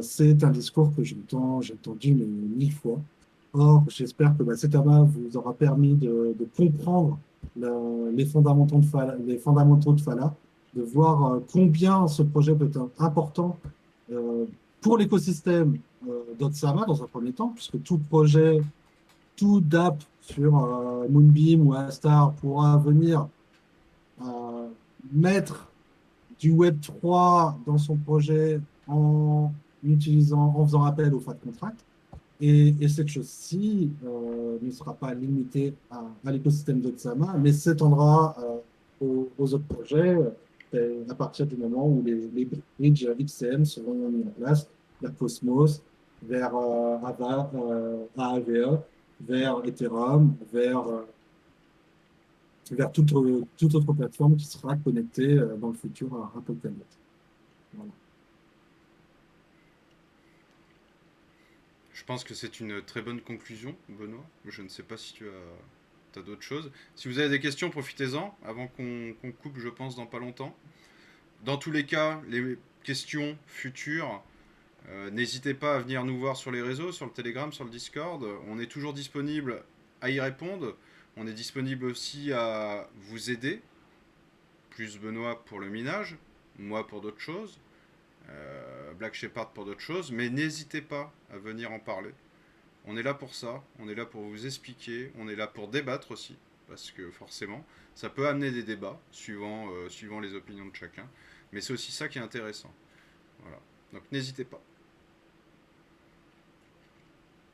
C'est un discours que j'ai entendu mais 1000 fois. Or, j'espère que cet amas vous aura permis de comprendre les fondamentaux de Fala, de voir combien ce projet peut être important euh, pour l'écosystème d'Otsama dans un premier temps, puisque tout projet, tout DApp sur Moonbeam ou Astar pourra venir euh, mettre du Web3 dans son projet en faisant appel au FAT contract. Et cette chose-ci ne sera pas limitée à l'écosystème d'Otsama, mais s'étendra aux autres projets à partir du moment où les bridges XCM seront mis en place, vers Cosmos, vers AAVE, vers Ethereum, vers toute autre plateforme qui sera connectée dans le futur à Polkadot. Voilà. Je pense que c'est une très bonne conclusion, Benoît. Je ne sais pas si tu as d'autres choses. Si vous avez des questions, profitez-en avant qu'on coupe, je pense, dans pas longtemps. Dans tous les cas, les questions futures, n'hésitez pas à venir nous voir sur les réseaux, sur le Telegram, sur le Discord. On est toujours disponible à y répondre. On est disponible aussi à vous aider, plus Benoît pour le minage, moi pour d'autres choses, Black Shepard pour d'autres choses, mais n'hésitez pas à venir en parler. On est là pour ça, on est là pour vous expliquer, on est là pour débattre aussi, parce que forcément, ça peut amener des débats suivant les opinions de chacun, mais c'est aussi ça qui est intéressant. Voilà. Donc n'hésitez pas.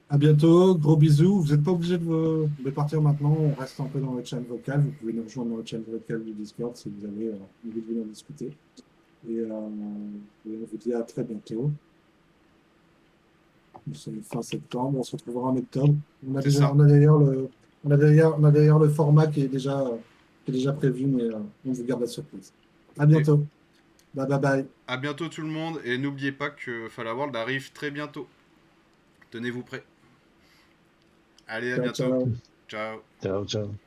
À bientôt, gros bisous. Vous n'êtes pas obligé de partir maintenant, on reste un peu dans le chat vocal. Vous pouvez nous rejoindre dans le chat vocal du Discord si vous avez envie de venir discuter. Et on vous dit à très bientôt. Nous sommes fin septembre, on se retrouvera en octobre. C'est ça. On a d'ailleurs le format qui est déjà prévu, mais on vous garde la surprise. À Et bientôt. Bye bye bye. à bientôt tout le monde, et n'oubliez pas que Fall World arrive très bientôt. Tenez-vous prêts. Allez, à Ciao, bientôt. ciao. Ciao. Ciao, ciao.